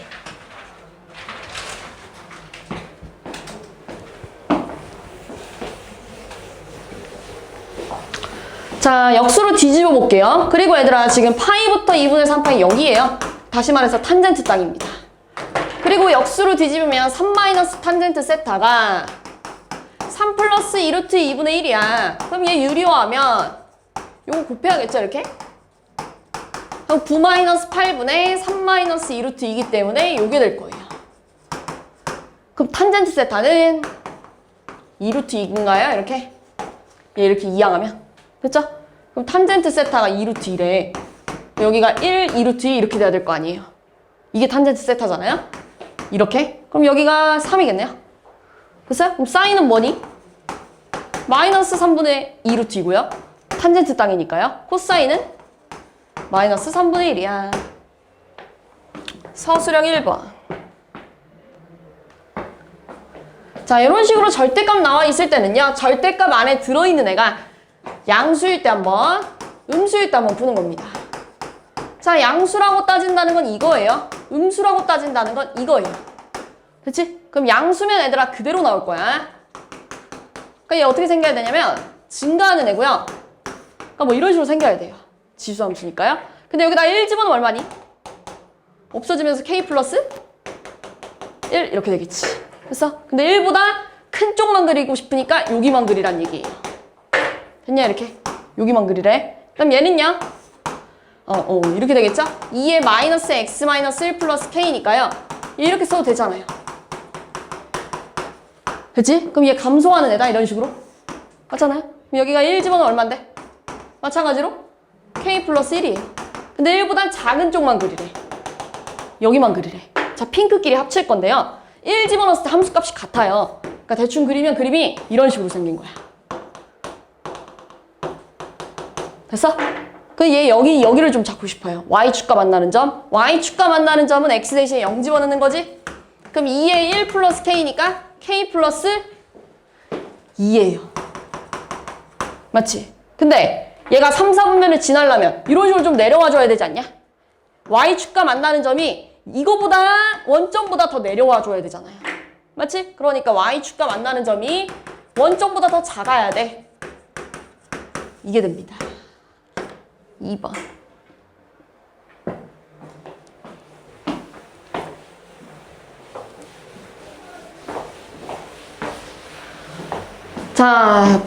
A: 자, 역수로 뒤집어 볼게요. 그리고 얘들아 지금 파이부터 2분의 3파이 여기에요. 다시 말해서 탄젠트 땅입니다. 그리고 역수로 뒤집으면 3 마이너스 탄젠트 세타가 3 플러스 2루트 2분의 1이야. 그럼 얘 유리화하면 요거 곱해야겠죠 이렇게? 그럼 9-8분의 3-2루트 2이기 때문에 요게 될 거예요. 그럼 탄젠트 세타는 2루트 2인가요? 이렇게? 얘 이렇게 이항하면? 됐죠? 그럼 탄젠트 세타가 2루트 2래. 여기가 1, 2루트 2 이렇게 돼야 될 거 아니에요. 이게 탄젠트 세타잖아요? 이렇게? 그럼 여기가 3이겠네요? 됐어요? 그럼 사인은 뭐니? 마이너스 3분의 2루트 2고요. 탄젠트 땅이니까요. 코사인은 마이너스 3분의 1이야. 서술형 1번. 자, 이런 식으로 절대값 나와 있을 때는요. 절대값 안에 들어있는 애가 양수일 때 한번, 음수일 때 한번 푸는 겁니다. 자, 양수라고 따진다는 건 이거예요. 음수라고 따진다는 건 이거예요. 그치? 그럼 양수면 애들아 그대로 나올 거야. 그러니까 얘 어떻게 생겨야 되냐면 증가하는 애고요. 그러니까 뭐 이런 식으로 생겨야 돼요. 지수함수니까요. 근데 여기다 1 집어넣으면 얼마니? 없어지면서 k 플러스 1 이렇게 되겠지. 됐어? 근데 1보다 큰 쪽만 그리고 싶으니까 여기만 그리란 얘기예요. 됐냐 이렇게? 여기만 그리래. 그럼 얘는요? 이렇게 되겠죠? 2의 마이너스 x 마이너스 1 플러스 k니까요. 이렇게 써도 되잖아요. 그치? 그럼 얘 감소하는 애다 이런 식으로. 맞잖아요? 그럼 여기가 1 집어넣으면 얼만데? 마찬가지로 k 플러스 1이에요. 근데 1보단 작은 쪽만 그리래. 여기만 그리래. 자, 핑크끼리 합칠 건데요. 1 집어넣었을 때 함수값이 같아요. 그러니까 대충 그리면 그림이 이런 식으로 생긴 거야. 됐어? 그 얘 여기를 좀 잡고 싶어요. y축과 만나는 점. y축과 만나는 점은 x 대신에 0 집어넣는 거지? 그럼 2의 1 플러스 k니까 k 플러스 2예요. 맞지? 근데 얘가 3, 4분면을 지나려면 이런 식으로 좀 내려와 줘야 되지 않냐? y축과 만나는 점이 이거보다 원점보다 더 내려와 줘야 되잖아요. 맞지? 그러니까 y축과 만나는 점이 원점보다 더 작아야 돼. 이게 됩니다. 2번. 자,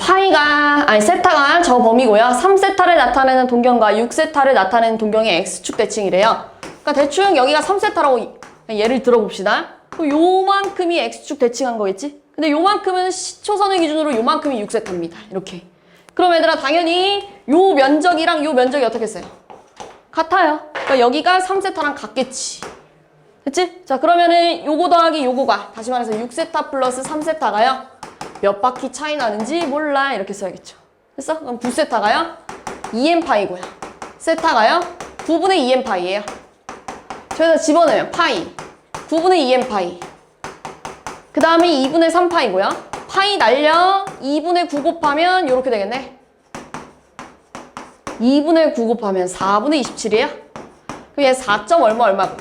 A: 세타가 저 범위고요. 3세타를 나타내는 동경과 6세타를 나타내는 동경의 x축 대칭이래요. 그러니까 대충 여기가 3세타라고 예를 들어봅시다. 그럼 요만큼이 x축 대칭한 거겠지? 근데 요만큼은 시초선을 기준으로 요만큼이 6세타입니다. 이렇게. 그럼 얘들아 당연히 요 면적이랑 요 면적이 어떻게 했어요? 같아요. 그러니까 여기가 3세타랑 같겠지. 됐지? 자, 그러면은 요거 더하기 요거가 다시 말해서 6세타 플러스 3세타가요. 몇 바퀴 차이 나는지 몰라. 이렇게 써야겠죠. 됐어? 그럼 9세타가요. 2n파이고요. 세타가요. 9분의 2n파이예요. 저기다 집어넣으면 파이. 9분의 2n파이. 그 다음에 2분의 3파이고요. 파이 날려 2분의 9 곱하면 이렇게 되겠네. 2분의 9 곱하면 4분의 27이에요. 그럼 얘 4점 얼마고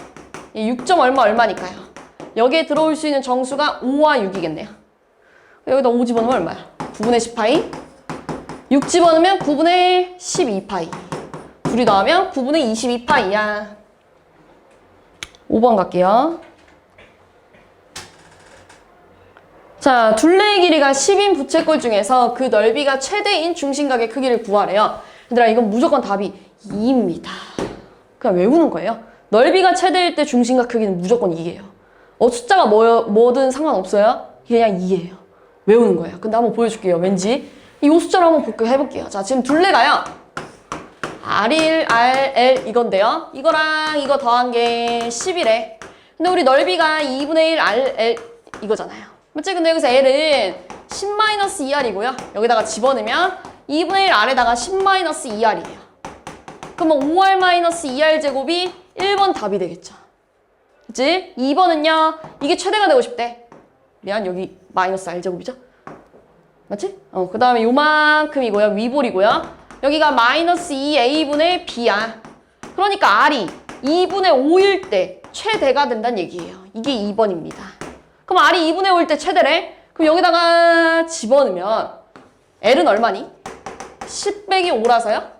A: 얘 6점 얼마니까요. 여기에 들어올 수 있는 정수가 5와 6이겠네요. 여기다 5 집어넣으면 얼마야? 9분의 10파이. 6 집어넣으면 9분의 12파이. 둘이 더하면 9분의 22파이야. 5번 갈게요. 자, 둘레의 길이가 10인 부채꼴 중에서 그 넓이가 최대인 중심각의 크기를 구하래요. 얘들아, 이건 무조건 답이 2입니다. 그냥 외우는 거예요. 넓이가 최대일 때 중심각 크기는 무조건 2예요. 숫자가 뭐든 상관없어요. 그냥 2예요. 외우는 거예요. 근데 한번 보여줄게요. 왠지 이 숫자를 한번 해볼게요. 자, 지금 둘레가요. R1, RL 이건데요. 이거랑 이거 더한 게 10이래. 근데 우리 넓이가 2분의 1 RL 이거잖아요. 맞지? 근데 여기서 L은 10-2R이고요. 여기다가 집어넣으면 2분의 1 R에다가 10-2R이에요. 그러면 5R-2R 제곱이 1번 답이 되겠죠. 그치? 2번은요. 이게 최대가 되고 싶대. 미안, 여기 마이너스 R 제곱이죠? 맞지? 그 다음에 요만큼이고요. 위볼이고요. 여기가 마이너스 2A분의 B야. 그러니까 R이 2분의 5일 때 최대가 된다는 얘기예요. 이게 2번입니다. 그럼 R이 2분의 5일 때 최대래? 그럼 여기다가 집어넣으면 L은 얼마니? 10 빼기 5라서요?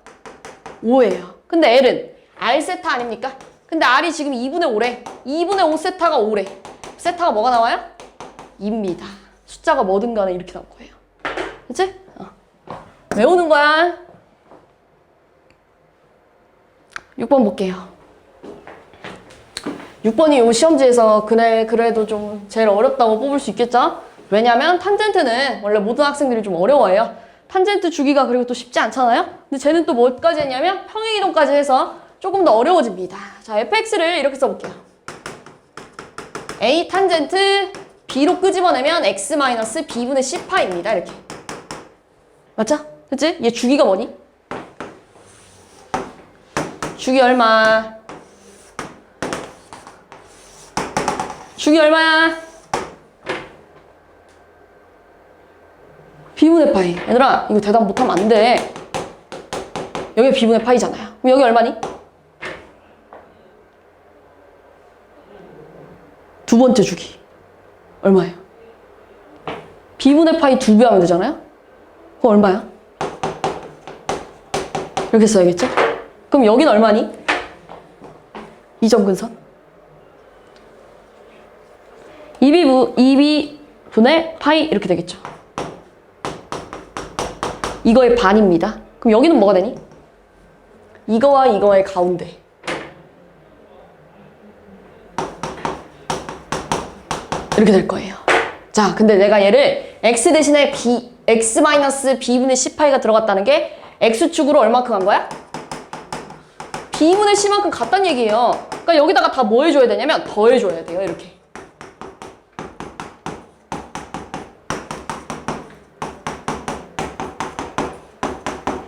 A: 5예요. 근데 L은 R세타 아닙니까? 근데 R이 지금 2분의 5래. 2분의 5세타가 5래. 세타가 뭐가 나와요? 2입니다. 숫자가 뭐든 간에 이렇게 나올 거예요. 그치? 외우는 거야. 6번 볼게요. 6번이 요 시험지에서 그래도 좀 제일 어렵다고 뽑을 수 있겠죠? 왜냐면 탄젠트는 원래 모든 학생들이 좀 어려워해요. 탄젠트 주기가 그리고 또 쉽지 않잖아요? 근데 쟤는 또 뭐까지 했냐면 평행이동까지 해서 조금 더 어려워집니다. 자, fx를 이렇게 써볼게요. a 탄젠트 b로 끄집어내면 x-b분의 c파입니다. 이렇게. 맞죠? 그치? 얘 주기가 뭐니? 주기 얼마? 주기 얼마야? b분의 파이. 얘들아, 이거 대답 못하면 안 돼. 여기가 b분의 파이잖아요. 그럼 여기 얼마니? 두 번째 주기. 얼마예요? b분의 파이 2배 하면 되잖아요? 그거 얼마야? 이렇게 써야겠죠? 그럼 여긴 얼마니? 2점 근선? 2b분의 파이 이렇게 되겠죠. 이거의 반입니다. 그럼 여기는 뭐가 되니? 이거와 이거의 가운데. 이렇게 될 거예요. 자, 근데 내가 얘를 x 대신에 x-b분의 c파이가 들어갔다는 게 x축으로 얼마큼 한 거야? b분의 c만큼 같다는 얘기예요. 그러니까 여기다가 다 뭐 해줘야 되냐면 더해줘야 돼요. 이렇게.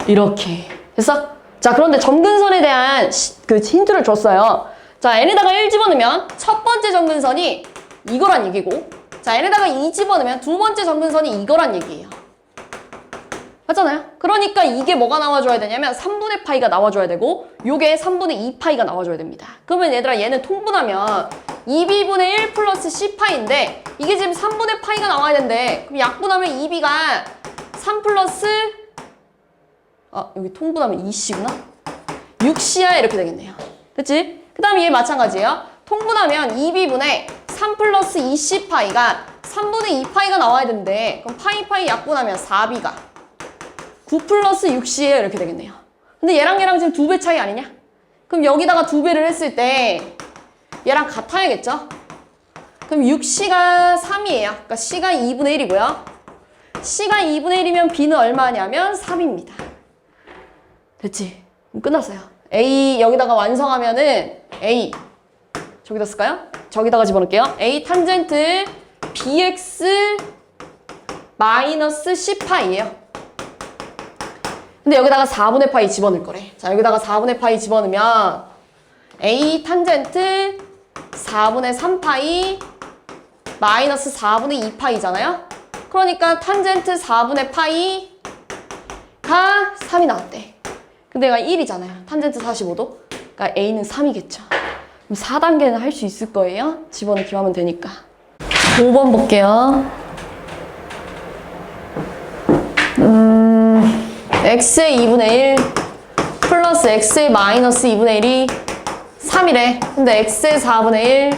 A: 이렇게. 됐어? 자, 그런데 점근선에 대한 그 힌트를 줬어요. 자, n에다가 1 집어넣으면 첫 번째 점근선이 이거란 얘기고, 자, n에다가 2 집어넣으면 두 번째 점근선이 이거란 얘기예요. 맞잖아요? 그러니까 이게 뭐가 나와줘야 되냐면 3분의 파이가 나와줘야 되고, 요게 3분의 2 파이가 나와줘야 됩니다. 그러면 얘들아, 얘는 통분하면 2b분의 1 플러스 c파인데, 이게 지금 3분의 파이가 나와야 된대. 그럼 약분하면 2b가 3 플러스 여기 통분하면 2c구나? 6c야 이렇게 되겠네요. 됐지? 그 다음에 얘 마찬가지예요. 통분하면 2b분의 3 플러스 2c파이가 3분의 2파이가 나와야 되는데, 그럼 파이 약분하면 4b가 9 플러스 6c예요 이렇게 되겠네요. 근데 얘랑 지금 2배 차이 아니냐? 그럼 여기다가 2배를 했을 때 얘랑 같아야겠죠? 그럼 6c가 3이에요. 그러니까 c가 2분의 1이고요. c가 2분의 1이면 b는 얼마냐면 3입니다. 됐지? 그럼 끝났어요. a 여기다가 완성하면은 a 저기다 쓸까요? 저기다가 집어넣을게요. a 탄젠트 bx 마이너스 c파이예요. 근데 여기다가 4분의 파이 집어넣을 거래. 자, 여기다가 4분의 파이 집어넣으면 a 탄젠트 4분의 3파이 마이너스 4분의 2파이잖아요? 그러니까 탄젠트 4분의 파이가 3이 나왔대. 근데 얘가 1이잖아요. 탄젠트 45도. 그러니까 a는 3이겠죠. 그럼 4단계는 할 수 있을 거예요. 집어넣기만 하면 되니까. 5번 볼게요. x의 2분의 1 플러스 x의 마이너스 2분의 1이 3이래. 근데 x의 4분의 1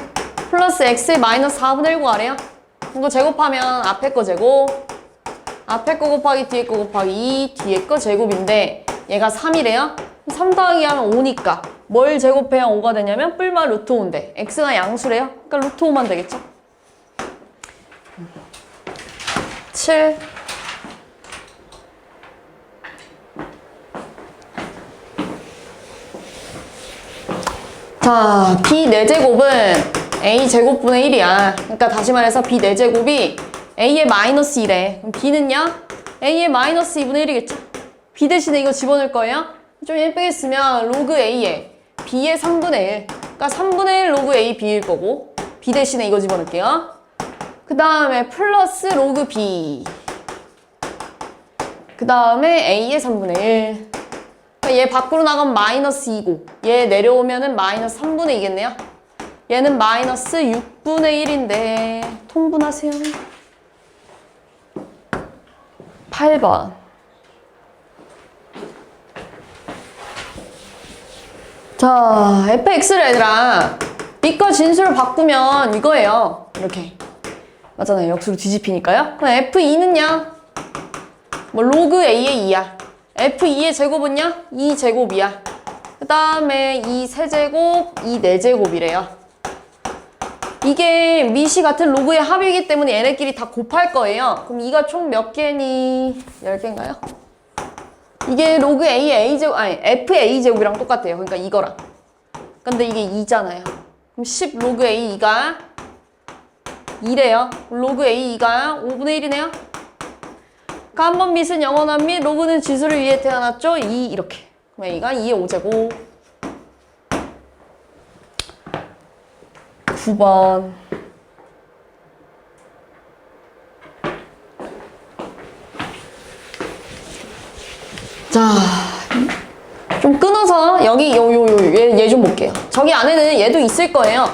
A: 플러스 x의 마이너스 4분의 1 구하래요. 이거 제곱하면 앞에 거 제곱, 앞에 거 곱하기 뒤에 거 곱하기 2, 뒤에 거 제곱인데 얘가 3이래요. 3 더하기 하면 5니까 뭘 제곱해야 5가 되냐면 뿔마 루트 5인데 x가 양수래요. 그러니까 루트 5만 되겠죠. 7 자, b 4제곱은 a 제곱분의 1이야. 그러니까 다시 말해서 b 4제곱이 a의 마이너스 1에. 그럼 b는요? a의 마이너스 2분의 1이겠죠? b 대신에 이거 집어넣을 거예요. 좀 예쁘게 쓰면 로그 a에 b의 3분의 1. 그러니까 3분의 1 로그 a b일 거고, b 대신에 이거 집어넣을게요. 그 다음에 플러스 로그 b. 그 다음에 a의 3분의 1. 얘 밖으로 나가면 마이너스 2고 얘 내려오면은 마이너스 3분의 2겠네요. 얘는 마이너스 6분의 1인데 통분하세요. 8번. 자, fx를 얘들아 b과 진수를 바꾸면 이거예요. 이렇게 맞잖아요. 역수로 뒤집히니까요. 그럼 f2는요 뭐 로그 a의 2야. f2의 제곱은요 2제곱이야. 그 다음에 이 세제곱, 이 네제곱이래요. 이게 미시 같은 로그의 합이기 때문에 얘네끼리 다 곱할 거예요. 그럼 이가 총 몇 개니? 10개인가요? 이게 로그 A, A제곱, 아니 FA제곱이랑 똑같아요. 그러니까 이거랑. 근데 이게 2잖아요. 그럼 10 로그 A가 2래요. 로그 A가 5분의 1이네요. 그러니까 한 번 밑은 영원한 밑, 로그는 지수를 위해 태어났죠? 2 이렇게. 그럼 A가 2의 5제곱. 9번. 자, 좀 끊어서 여기 얘 좀 볼게요. 저기 안에는 얘도 있을 거예요.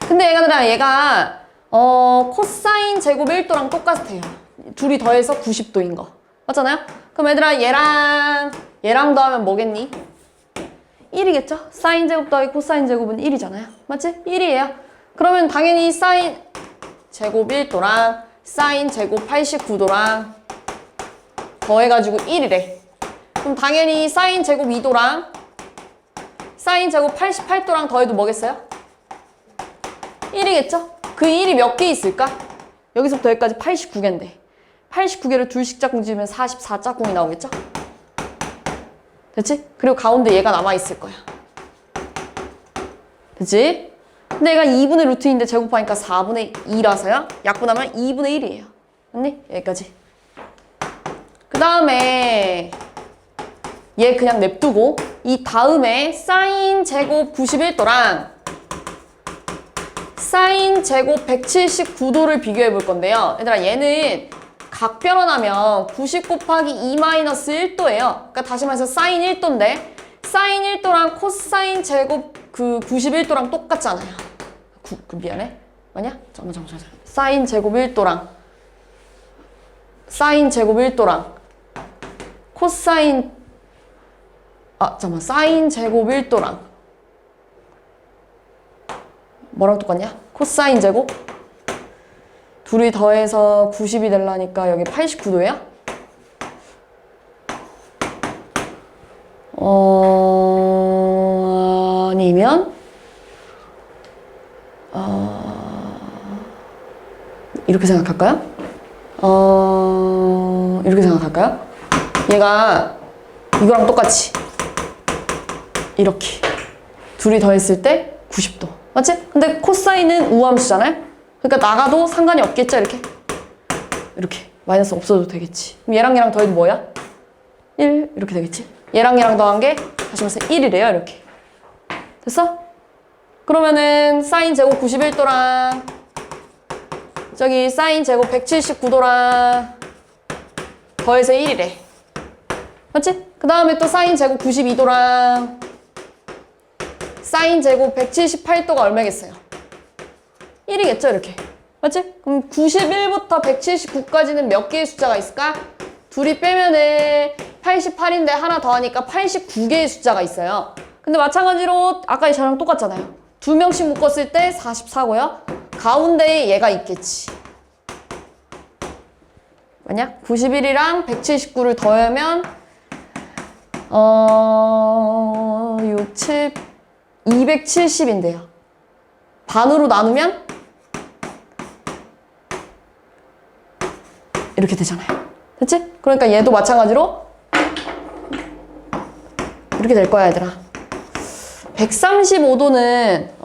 A: 근데 얘가 코사인 제곱 1도랑 똑같아요. 둘이 더해서 90도인 거. 맞잖아요? 그럼 얘들아 얘랑 더하면 뭐겠니? 1이겠죠? 사인 제곱 더하기 코사인 제곱은 1이잖아요. 맞지? 1이에요. 그러면 당연히 사인 제곱 1도랑 사인 제곱 89도랑 더해가지고 1이래. 그럼 당연히 사인 제곱 2도랑 사인 제곱 88도랑 더해도 뭐겠어요? 1이겠죠? 그 1이 몇 개 있을까? 여기서부터 여기까지 89개인데 89개를 둘씩 짝꿍 지으면 44짝꿍이 나오겠죠? 됐지? 그리고 가운데 얘가 남아있을 거야. 됐지? 근데 얘가 2분의 루트인데 제곱하니까 4분의 2라서요. 약분하면 2분의 1이에요. 맞니? 여기까지. 그 다음에 얘 그냥 냅두고 이 다음에 사인 제곱 91도랑 사인 제곱 179도를 비교해 볼 건데요. 얘들아 얘는 각변환하면 90 곱하기 2-1도예요. 그러니까 다시 말해서 사인 1도인데 사인 1도랑 코사인 제곱 그 91도랑 똑같잖아요. 미안해. 맞냐? 잠깐만. 사인 제곱 1도랑 사인 제곱 1도랑 코사인 사인 제곱 1도랑 뭐랑 똑같냐? 코사인 제곱 둘이 더해서 90이 되려니까 여기 89도예요? 아니면 이렇게 생각할까요? 이렇게 생각할까요? 얘가 이거랑 똑같이 이렇게 둘이 더했을 때 90도 맞지? 근데 코사인은 우함수잖아요? 그러니까 나가도 상관이 없겠죠? 이렇게 마이너스 없어도 되겠지. 그럼 얘랑 더해도 뭐야? 1 이렇게 되겠지? 얘랑 더한 게 다시 말해서 1이래요 이렇게. 됐어? 그러면은 사인 제곱 91도랑 저기 사인 제곱 179도랑 더해서 1이래. 맞지? 그 다음에 또 사인 제곱 92도랑 사인 제곱 178도가 얼마겠어요? 1이겠죠 이렇게. 맞지? 그럼 91부터 179까지는 몇 개의 숫자가 있을까? 둘이 빼면은 88인데 하나 더하니까 89개의 숫자가 있어요. 근데 마찬가지로 아까 저랑 똑같잖아요. 두 명씩 묶었을 때 44고요. 가운데에 얘가 있겠지. 뭐냐? 91이랑 179를 더하면 6, 7, 270인데요. 반으로 나누면 이렇게 되잖아요. 됐지? 그러니까 얘도 마찬가지로 이렇게 될 거야, 얘들아. 135도는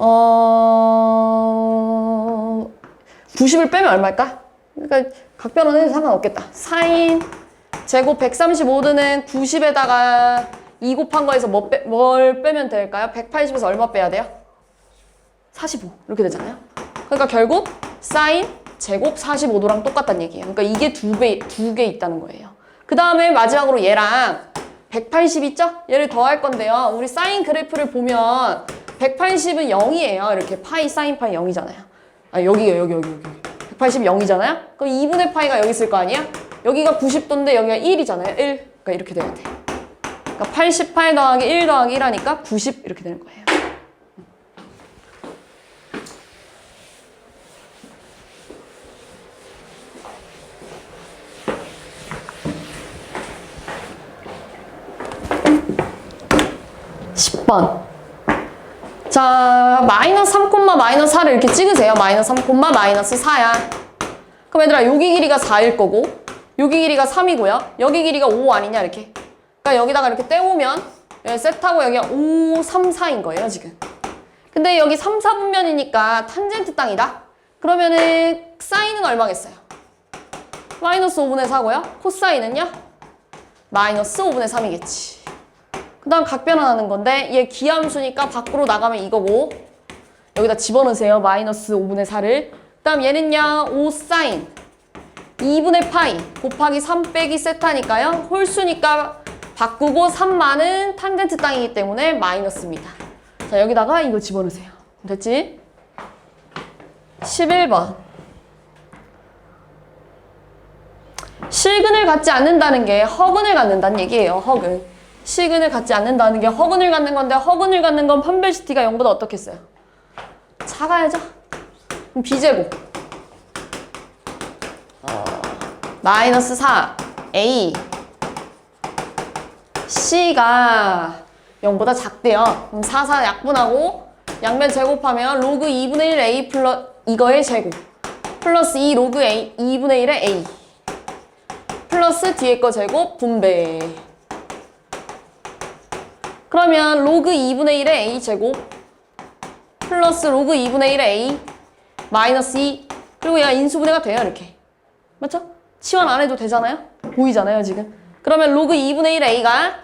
A: 90을 빼면 얼마일까? 그러니까 각변환 해도 상관없겠다. 사인 제곱 135도는 90에다가 2 곱한 거에서 뭘 빼면 될까요? 180에서 얼마 빼야 돼요? 45 이렇게 되잖아요. 그러니까 결국 사인 제곱 45도랑 똑같다는 얘기예요. 그러니까 이게 두 개 있다는 거예요. 그 다음에 마지막으로 얘랑 180 있죠? 얘를 더할 건데요. 우리 사인 그래프를 보면 180은 0이에요. 이렇게 파이 사인 파이 0이잖아요. 여기 180이 0이잖아요. 그럼 2분의 파이가 여기 있을 거 아니야? 여기가 90도인데 여기가 1이잖아요. 1. 그러니까 이렇게 돼야 돼. 그러니까 88 더하기 1 더하기 1 하니까 90 이렇게 되는 거예요. 6번. 자, 마이너스 3, 마이너스 4를 이렇게 찍으세요. 마이너스 3, 마이너스 4야. 그럼 얘들아, 여기 길이가 4일 거고, 여기 길이가 3이고요. 여기 길이가 5 아니냐, 이렇게. 그러니까 여기다가 이렇게 떼오면, 여기 세트하고 여기가 5, 3, 4인 거예요, 지금. 근데 여기 3, 4분면이니까 탄젠트 땅이다? 그러면은, 사인은 얼마겠어요? 마이너스 5분의 4고요. 코사인은요? 마이너스 5분의 3이겠지. 그 다음 각변환하는 건데 얘 기함수니까 밖으로 나가면 이거고 여기다 집어넣으세요. 마이너스 5분의 4를. 그 다음 얘는요. 5사인 2분의 파이 곱하기 3 빼기 세타니까요. 홀수니까 바꾸고 3만은 탄젠트 땅이기 때문에 마이너스입니다. 자, 여기다가 이거 집어넣으세요. 됐지? 11번. 실근을 갖지 않는다는 게 허근을 갖는다는 얘기예요. 허근. 실근을 갖지 않는다는 게 허근을 갖는 건데 허근을 갖는 건 판별시티가 0보다 어떻겠어요? 작아야죠? 그럼 b제곱 마이너스 4 a c가 0보다 작대요. 그럼 4, 4 약분하고 양변 제곱하면 로그 2분의 1 a 플러스 이거의 제곱 플러스 2 로그 a 2분의 1의 a 플러스 뒤에 거 제곱 분배. 그러면 로그 2분의 1의 a 제곱 플러스 로그 2분의 1의 a 마이너스 2 그리고 얘가 인수분해가 돼요. 이렇게. 맞죠? 치환 안 해도 되잖아요? 보이잖아요 지금. 그러면 로그 2분의 1 a가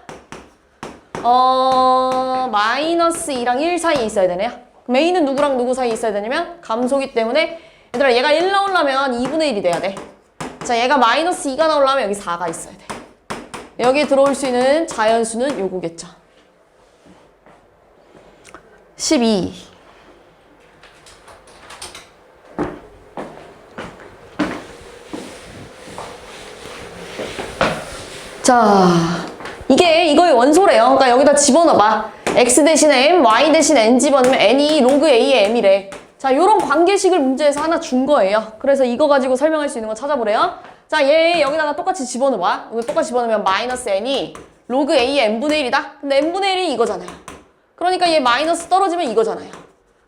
A: 마이너스 2랑 1 사이에 있어야 되네요. 그럼 a는 누구랑 누구 사이에 있어야 되냐면 감소기 때문에 얘들아 얘가 1 나오려면 2분의 1이 돼야 돼. 자, 얘가 마이너스 2가 나오려면 여기 4가 있어야 돼. 여기에 들어올 수 있는 자연수는 요거겠죠. 12. 자, 이거의 원소래요. 그러니까 여기다 집어넣어봐. x 대신에 m, y 대신에 n 집어넣으면 n이 로그 a의 m이래. 자, 요런 관계식을 문제에서 하나 준 거예요. 그래서 이거 가지고 설명할 수 있는 거 찾아보래요. 자, 얘 여기다가 똑같이 집어넣어봐. 여기 똑같이 집어넣으면 마이너스 n이 로그 a의 n분의 1이다? 근데 n분의 1이 이거잖아요. 그러니까 얘 마이너스 떨어지면 이거잖아요.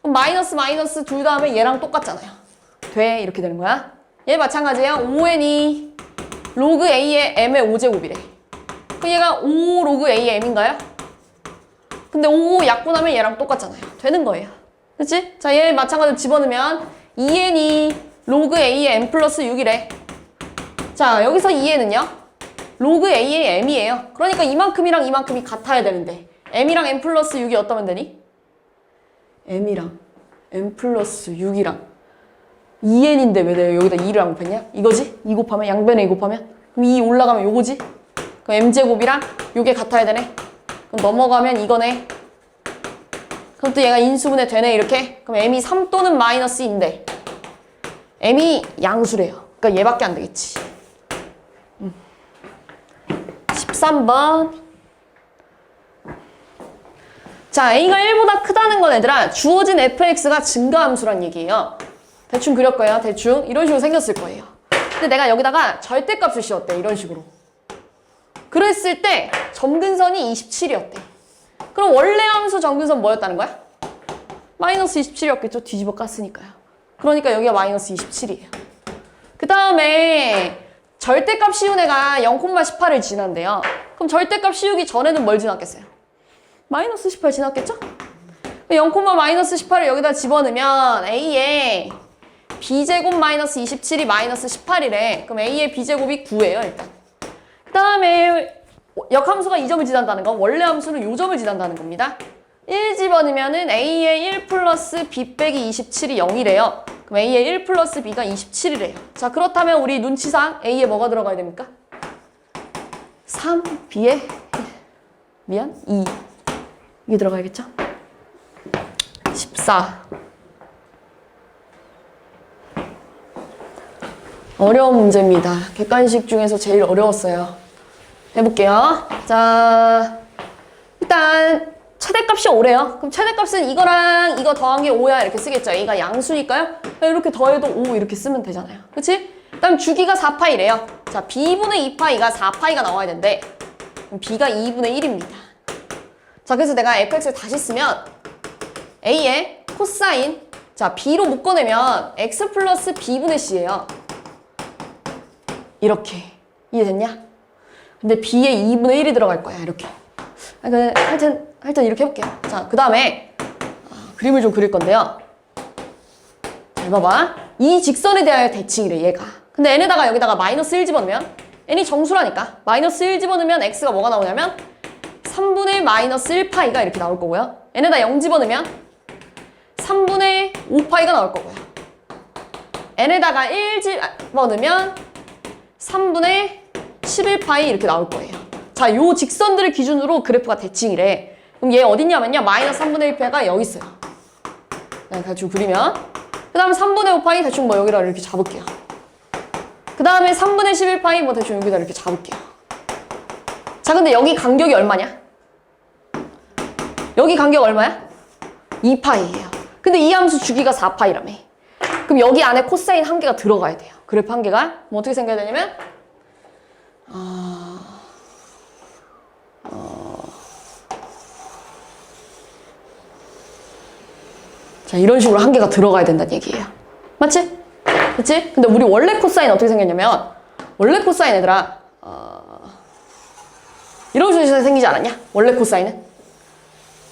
A: 그럼 마이너스 둘 다 하면 얘랑 똑같잖아요. 돼. 이렇게 되는 거야. 얘 마찬가지예요. 5n이 로그 a의 m의 5제곱이래. 그럼 얘가 5 로그 a의 m인가요? 근데 5 약분하면 얘랑 똑같잖아요. 되는 거예요. 그치? 자, 얘 마찬가지로 집어넣으면 2n이 로그 a의 m 플러스 6이래. 자, 여기서 2n은요? 로그 a의 m이에요. 그러니까 이만큼이랑 이만큼이 같아야 되는데 m이랑 m 플러스 6이 어떠면 되니? m이랑 m 플러스 6이랑 2n인데 왜 내가 여기다 2를 안 곱했냐? 이거지? 2 곱하면 양변에 2 곱하면 그럼 2 올라가면 요거지? 그럼 m제곱이랑 요게 같아야 되네. 그럼 넘어가면 이거네. 그럼 또 얘가 인수분해 되네 이렇게. 그럼 m이 3 또는 마이너스 2인데 m이 양수래요. 그러니까 얘밖에 안 되겠지. 13번. 자, a가 1보다 크다는 건 얘들아 주어진 fx가 증가함수란 얘기예요. 대충 그릴 거예요. 대충 이런 식으로 생겼을 거예요. 근데 내가 여기다가 절대값을 씌웠대. 이런 식으로. 그랬을 때 점근선이 27이었대. 그럼 원래 함수 점근선 뭐였다는 거야? 마이너스 27이었겠죠. 뒤집어 깠으니까요. 그러니까 여기가 마이너스 27이에요. 그 다음에 절대값 씌운 애가 0,18을 지난대요. 그럼 절대값 씌우기 전에는 뭘 지났겠어요? 마이너스 18 지났겠죠? 0, 마이너스 18을 여기다 집어넣으면 a의 b제곱 마이너스 27이 마이너스 18이래. 그럼 a의 b제곱이 9예요, 일단. 그 다음에 역함수가 이 점을 지난다는 건 원래 함수는 요 점을 지난다는 겁니다. 1 집어넣으면은 a의 1 플러스 b 빼기 27이 0이래요. 그럼 a의 1 플러스 b가 27이래요. 자, 그렇다면 우리 눈치상 a에 뭐가 들어가야 됩니까? 3, b에 1. 미안, 2. 이게 들어가야겠죠? 14. 어려운 문제입니다. 객관식 중에서 제일 어려웠어요. 해볼게요. 자, 일단 최대값이 5래요. 그럼 최대값은 이거랑 이거 더한 게 5야 이렇게 쓰겠죠. a가 양수니까요. 이렇게 더해도 5 이렇게 쓰면 되잖아요. 그치? 그다음 주기가 4파이래요. 자, b분의 2파이가 4파이가 나와야 되는데 그럼 b가 2분의 1입니다. 자, 그래서 내가 fx를 다시 쓰면 a의 코사인, 자, b로 묶어내면 x 플러스 b분의 c예요. 이렇게. 이해됐냐? 근데 b에 2분의 1이 들어갈 거야, 이렇게. 하여튼 이렇게 해볼게요. 자, 그 다음에 그림을 좀 그릴 건데요. 잘 봐봐. 이 직선에 대하여 대칭이래, 얘가. 근데 n에다가 여기다가 마이너스 1 집어넣으면 n이 정수라니까 마이너스 1 집어넣으면 x가 뭐가 나오냐면 3분의 마이너스 1파이가 이렇게 나올 거고요. n에다 0 집어넣으면 3분의 5파이가 나올 거고요. n에다가 1 집어넣으면 3분의 11파이 이렇게 나올 거예요. 자, 요 직선들을 기준으로 그래프가 대칭이래. 그럼 얘 어딨냐면요. 마이너스 3분의 1파이가 여기 있어요. 그냥 대충 그리면. 그 다음에 3분의 5파이 대충 뭐 여기다 이렇게 잡을게요. 그 다음에 3분의 11파이 뭐 대충 여기다 이렇게 잡을게요. 자, 근데 여기 간격이 얼마냐? 여기 간격 얼마야? 2파이예요. 근데 이 함수 주기가 4파이라며. 그럼 여기 안에 코사인 한 개가 들어가야 돼요. 그래프 한 개가. 뭐 어떻게 생겨야 되냐면 자, 이런 식으로 한 개가 들어가야 된다는 얘기예요. 맞지? 그치? 근데 우리 원래 코사인 어떻게 생겼냐면 원래 코사인 얘들아 이런 식으로 생기지 않았냐? 원래 코사인은?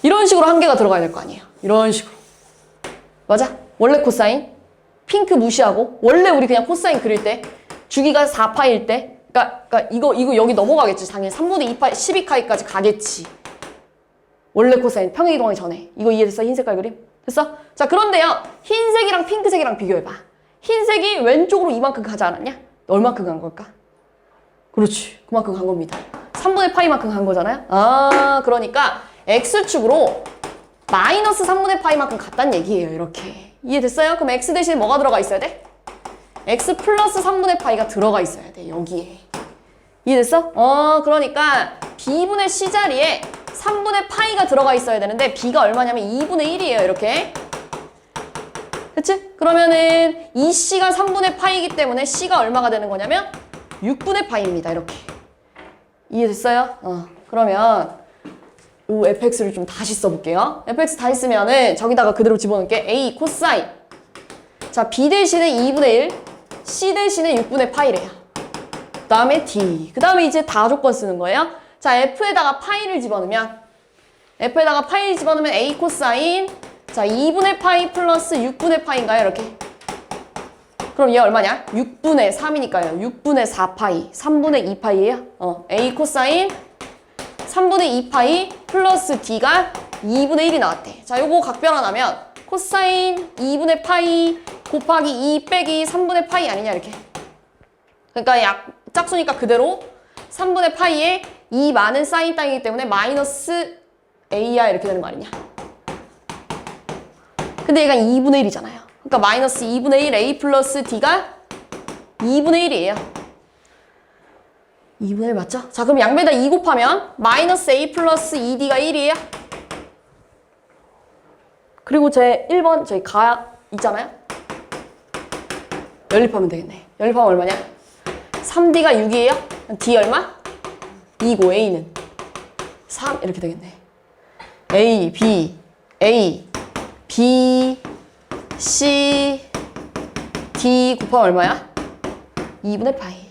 A: 이런 식으로 한 개가 들어가야 될 거 아니에요. 이런 식으로. 맞아? 원래 코사인 핑크 무시하고 원래 우리 그냥 코사인 그릴 때 주기가 4파일 때 그러니까 이거 여기 넘어가겠지. 당연히 3분의 2파이 12파이까지 가겠지. 원래 코사인 평행 이동하기 전에. 이거 이해됐어? 흰 색깔 그림? 됐어? 자, 그런데요. 흰색이랑 핑크색이랑 비교해봐. 흰색이 왼쪽으로 이만큼 가지 않았냐? 얼마큼 간 걸까? 그렇지. 그만큼 간 겁니다. 3분의 파이만큼 간 거잖아요? 아, 그러니까 x축으로 마이너스 3분의 파이만큼 갔다는 얘기예요. 이렇게. 이해됐어요? 그럼 x 대신에 뭐가 들어가 있어야 돼? x 플러스 3분의 파이가 들어가 있어야 돼. 여기에. 이해됐어? 그러니까 b분의 c 자리에 3분의 파이가 들어가 있어야 되는데 b가 얼마냐면 2분의 1이에요. 이렇게. 그치? 그러면은 이 c가 3분의 파이이기 때문에 c가 얼마가 되는 거냐면 6분의 파이입니다. 이렇게. 이해됐어요? 그러면 요 fx를 좀 다시 써볼게요. fx 다시 쓰면은 저기다가 그대로 집어넣을게. a 코사인. 자, b 대신에 2분의 1, c 대신에 6분의 파이래요. 그 다음에 d. 그 다음에 이제 다 조건 쓰는 거예요. 자, f에다가 파이를 집어넣으면 a 코사인. 자, 2분의 파이 플러스 6분의 파이인가요? 이렇게. 그럼 얘 얼마냐? 6분의 3이니까요. 6분의 4파이. 3분의 2파이예요. a 코사인 3분의 2파이 플러스 d가 2분의 1이 나왔대. 자, 요거 각변환하면 코사인 2분의 파이 곱하기 2 빼기 3분의 파이 아니냐 이렇게. 그러니까 짝수니까 그대로 3분의 파이에 2 많은 사인 땅이기 때문에 마이너스 a야 이렇게 되는 거 아니냐. 근데 얘가 2분의 1이잖아요. 그러니까 마이너스 2분의 1 a 플러스 d가 2분의 1이에요. 2분의 1 맞죠? 자, 그럼 양배에다 2 곱하면 마이너스 a 플러스 2d가 1이에요. 그리고 제 1번 저희 가 있잖아요. 연립하면 되겠네. 연립하면 얼마냐? 3d가 6이에요. d 얼마? 2고 a는 3 이렇게 되겠네. a, b, c, d 곱하면 얼마야? 2분의 파이.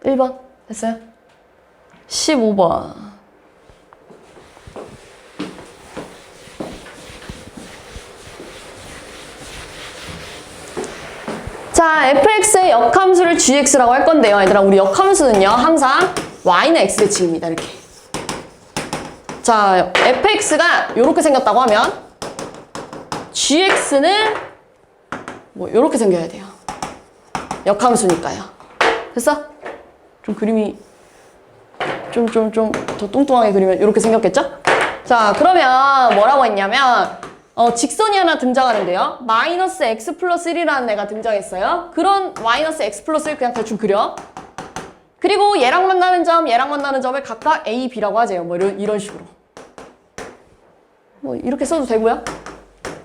A: 1번 됐어요? 15번. 자, fx의 역함수를 gx라고 할 건데요. 얘들아, 우리 역함수는요, 항상 y는 x 대칭입니다. 이렇게. 자, fx가 이렇게 생겼다고 하면 gx는 뭐 이렇게 생겨야 돼요. 역함수니까요. 됐어? 좀 그림이 좀 더 뚱뚱하게 그리면 이렇게 생겼겠죠? 자, 그러면 뭐라고 했냐면 직선이 하나 등장하는데요. 마이너스 x 플러스 1이라는 애가 등장했어요. 그런 마이너스 x 플러스 1 그냥 대충 그려. 그리고 얘랑 만나는 점, 얘랑 만나는 점을 각각 a, b라고 하재요. 뭐 이런 식으로. 뭐 이렇게 써도 되고요.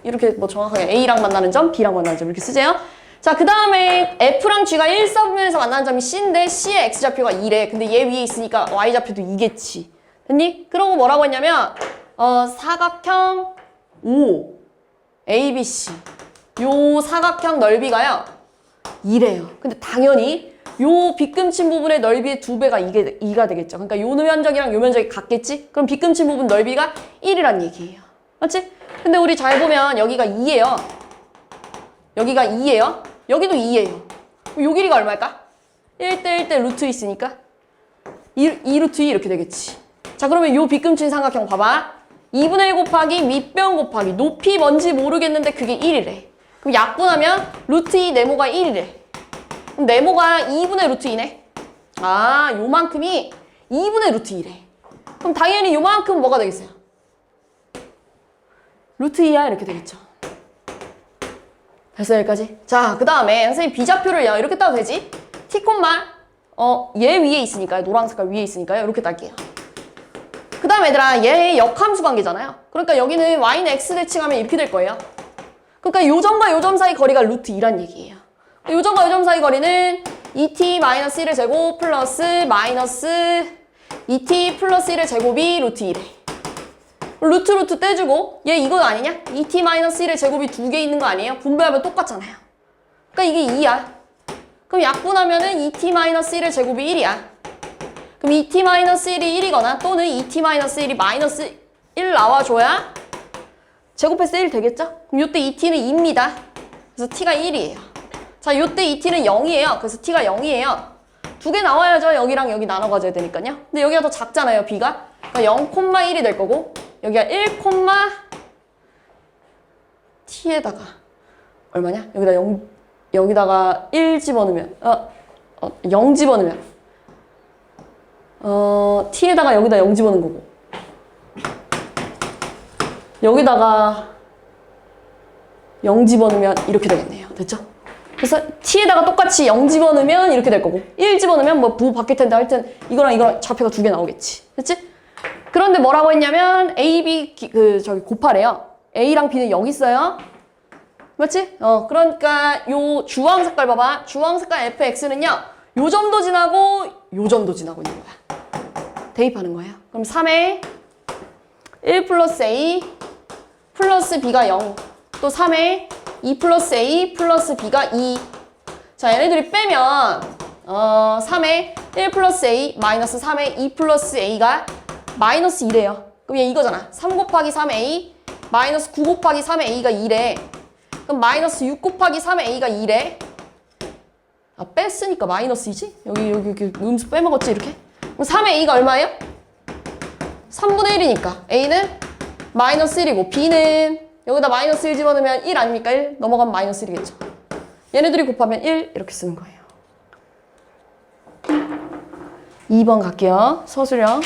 A: 이렇게 뭐 정확하게 a랑 만나는 점, b랑 만나는 점 이렇게 쓰재요. 자, 그 다음에 f랑 g가 1서분면에서 만나는 점이 c인데 c의 x좌표가 2래. 근데 얘 위에 있으니까 y좌표도 2겠지. 됐니? 그러고 뭐라고 했냐면 사각형 O ABC 요 사각형 넓이가요 2래요. 근데 당연히 요 빗금친 부분의 넓이의 2배가 2가 되겠죠. 그러니까 요 면적이랑 요 면적이 같겠지? 그럼 빗금친 부분 넓이가 1이란 얘기예요. 맞지? 근데 우리 잘 보면 여기가 2예요. 여기가 2예요. 여기도 2예요. 요 길이가 얼마일까? 1대 1대 루트 있으니까 2 루트 2 이렇게 되겠지. 자, 그러면 요 빗금친 삼각형 봐봐. 2분의 1 곱하기 밑변 곱하기 높이 뭔지 모르겠는데 그게 1이래. 그럼 약분하면 루트 2 네모가 1이래. 그럼 네모가 2분의 루트 2네. 아, 요만큼이 2분의 루트 2래. 그럼 당연히 요만큼 뭐가 되겠어요? 루트 2야 이렇게 되겠죠. 됐어 여기까지? 자, 그 다음에 선생님 비좌표를 이렇게 따도 되지? t 콤마 얘 위에 있으니까요. 노란 색깔 위에 있으니까요. 이렇게 딸게요. 그 다음에 얘들아 얘 역함수 관계잖아요. 그러니까 여기는 y는 x 대칭하면 이렇게 될 거예요. 그러니까 요점과 요점 사이 거리가 루트 2란 얘기예요. 요점과 요점 사이 거리는 2t-1의 제곱 플러스 마이너스 2t 플러스 1의 제곱이 루트 2래. 루트 떼주고 얘 이건 아니냐? 2t-1의 제곱이 2개 있는 거 아니에요? 분배하면 똑같잖아요. 그러니까 이게 2야. 그럼 약분하면은 2t-1의 제곱이 1이야. 그럼 2t-1이 1이거나 또는 2t-1이 마이너스 1 나와줘야 제곱해서 1 되겠죠? 그럼 요때 2t는 2입니다. 그래서 t가 1이에요. 자, 요때 2t는 0이에요. 그래서 t가 0이에요. 2개 나와야죠. 여기랑 여기 나눠 가져야 되니까요. 근데 여기가 더 작잖아요, b가. 그러니까 0,1이 될 거고 여기가 1, t에다가 얼마냐? 여기다가 1 집어넣으면 0 집어넣으면 t에다가 여기다 0 집어넣은 거고 여기다가 0 집어넣으면 이렇게 되겠네요. 됐죠? 그래서 t에다가 똑같이 0 집어넣으면 이렇게 될 거고 1 집어넣으면 뭐 부호 바뀔 텐데 하여튼 이거랑 좌표가 2개 나오겠지. 됐지? 그런데 뭐라고 했냐면 A, B 곱하래요. A랑 B는 여기 있어요. 맞지? 그러니까 요 주황 색깔 봐봐. 주황 색깔 fx는요. 요 점도 지나고 요 점도 지나고 있는 거야. 대입하는 거예요. 그럼 3에 1 플러스 A 플러스 B가 0. 또 3에 2 플러스 A 플러스 B가 2. 자, 얘네들이 빼면 3에 1 플러스 A 마이너스 3에 2 플러스 A가 마이너스 2래요. 그럼 얘 이거잖아. 3 곱하기 3A 마이너스 9 곱하기 3의 A가 2래. 그럼 마이너스 6 곱하기 3의 A가 2래. 아, 뺐으니까 마이너스이지? 여기 음수 빼먹었지 이렇게? 그럼 3의 A가 얼마예요? 3분의 1이니까 A는 마이너스 1이고 B는 여기다 마이너스 1 집어넣으면 1 아닙니까? 1 넘어가면 마이너스 1이겠죠. 얘네들이 곱하면 1 이렇게 쓰는 거예요. 2번 갈게요. 서술형.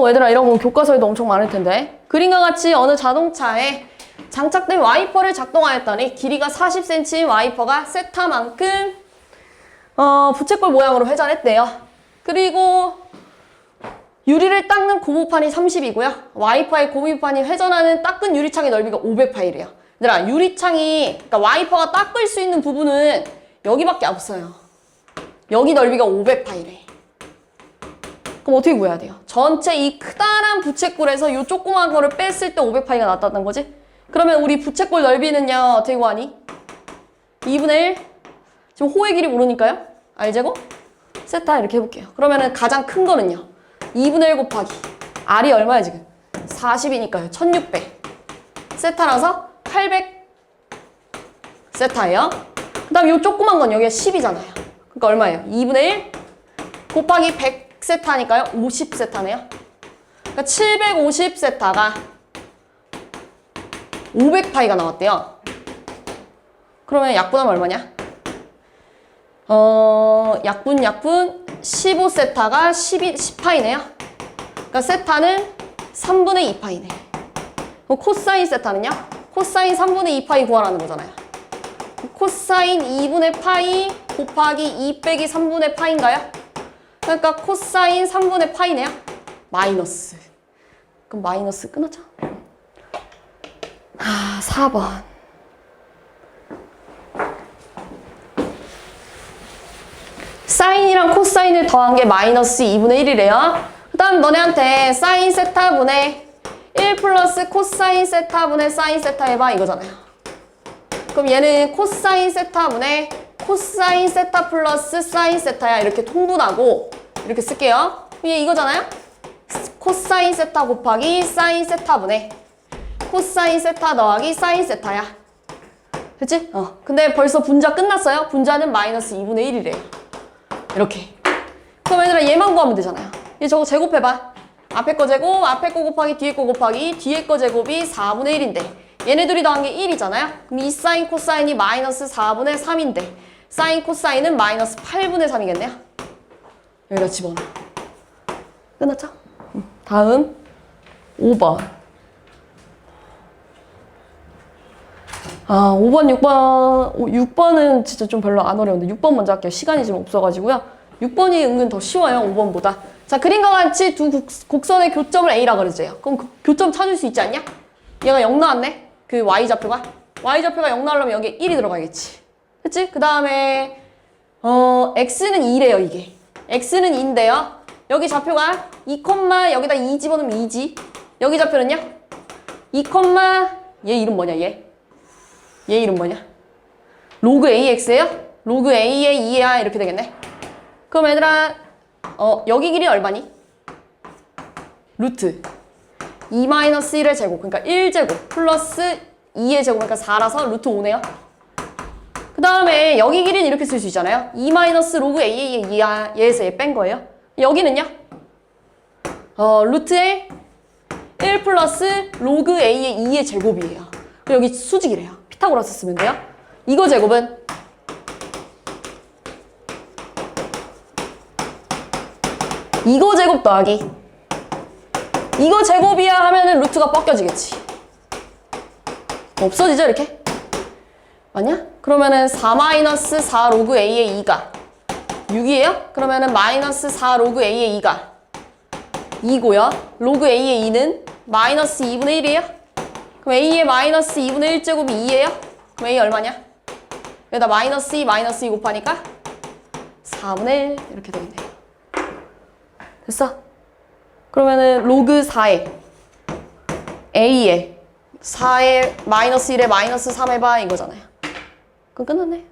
A: 얘들아 이런 거 교과서에도 엄청 많을 텐데. 그림과 같이 어느 자동차에 장착된 와이퍼를 작동하였더니 길이가 40cm인 와이퍼가 세타만큼 부채꼴 모양으로 회전했대요. 그리고 유리를 닦는 고무판이 30이고요. 와이퍼의 고무판이 회전하는 닦은 유리창의 넓이가 500파이래요. 얘들아 유리창이 그러니까 와이퍼가 닦을 수 있는 부분은 여기밖에 없어요. 여기 넓이가 500파이래. 그럼 어떻게 구해야 돼요? 전체 이 크다란 부채꼴에서 이 조그만 거를 뺐을 때 500파이가 나왔다는 거지? 그러면 우리 부채꼴 넓이는요, 어떻게 구하니? 2분의 1? 지금 호의 길이 모르니까요? R제곱? 세타 이렇게 해볼게요. 그러면은 가장 큰 거는요, 2분의 1 곱하기 R이 얼마야 지금? 40이니까요. 1600. 세타라서 800 세타예요. 그 다음 이 조그만 건 여기가 10이잖아요. 그러니까 얼마예요? 2분의 1 곱하기 100 세타니까요. 50 세타네요. 그러니까 750 세타가 500파이가 나왔대요. 그러면 약분하면 얼마냐? 약분 15세타가 10파이네요. 그러니까 세타는 3분의 2파이네. 그럼 코사인 세타는요? 코사인 3분의 2파이 구하라는 거잖아요. 코사인 2분의 파이 곱하기 2 빼기 3분의 파인가요? 그러니까 코사인 3분의 파이네요. 마이너스. 그럼 마이너스 끊었죠? 4번. 사인이랑 코사인을 더한 게 마이너스 2분의 1이래요. 그 다음 너네한테 사인 세타분의 1 플러스 코사인 세타분의 사인 세타 해봐 이거잖아요. 그럼 얘는 코사인 세타분의 코사인 세타 플러스 사인 세타야. 이렇게 통분하고 이렇게 쓸게요. 얘 이거잖아요. 코사인 세타 곱하기 사인 세타분의 코사인 세타 더하기 사인 세타야. 그치? 근데 벌써 분자 끝났어요. 분자는 마이너스 2분의 1이래요. 이렇게. 그럼 얘들아 얘만 구하면 되잖아요. 얘 저거 제곱해봐. 앞에 거 제곱, 앞에 거 곱하기 뒤에 거 곱하기 뒤에 거 제곱이 4분의 1인데 얘네 둘이 더한 게 1이잖아요. 그럼 이 사인 코사인이 마이너스 4분의 3인데 사인 코사인은 마이너스 8분의 3이겠네요. 여기다 집어넣어. 끝났죠? 다음 5번. 5번, 6번은 진짜 좀 별로 안 어려운데 6번 먼저 할게요. 시간이 지금 없어가지고요. 6번이 은근 더 쉬워요. 5번보다. 자, 그림과 같이 두 곡선의 교점을 A라 그러세요. 그럼 그 교점 찾을 수 있지 않냐? 얘가 0 나왔네. 그 Y좌표가. Y좌표가 0 나오려면 여기에 1이 들어가야겠지. 그치? 그 다음에 X는 2래요, 이게. X는 2인데요. 여기 좌표가 2, 여기다 2 집어넣으면 2지. 여기 좌표는요? 2, 얘 이름 뭐냐, 얘? 얘 이름 뭐냐? 로그 AX예요? 로그 A의 2야 이렇게 되겠네. 그럼 얘들아 여기 길이 얼마니? 루트 2-1의 제곱 그러니까 1제곱 플러스 2의 제곱 그러니까 4라서 루트 5네요. 그 다음에 여기 길이는 이렇게 쓸 수 있잖아요. 2 로그 A의 2야. 얘에서 얘 뺀 거예요. 여기는요? 루트의 1 플러스 로그 A의 2의 제곱이에요. 그리고 여기 수직이래요. 피타고라스 쓰면 돼요. 이거 제곱은 이거 제곱 더하기 이거 제곱이야 하면은 루트가 벗겨지겠지. 없어지죠 이렇게? 맞냐? 그러면은 4 로그 A의 2가 6이에요? 그러면은 마이너스 4 로그 A의 2가 2고요. 로그 A의 2는 마이너스 2분의 1이에요? 그럼 A의 마이너스 2분의 1제곱이 2예요? 그럼 A 얼마냐? 여기다 마이너스 2 곱하니까 4분의 1 이렇게 되겠네요. 됐어? 그러면은 로그 4에 A에 4에 마이너스 1에 마이너스 3 해봐 이거잖아요. 그럼 끝났네.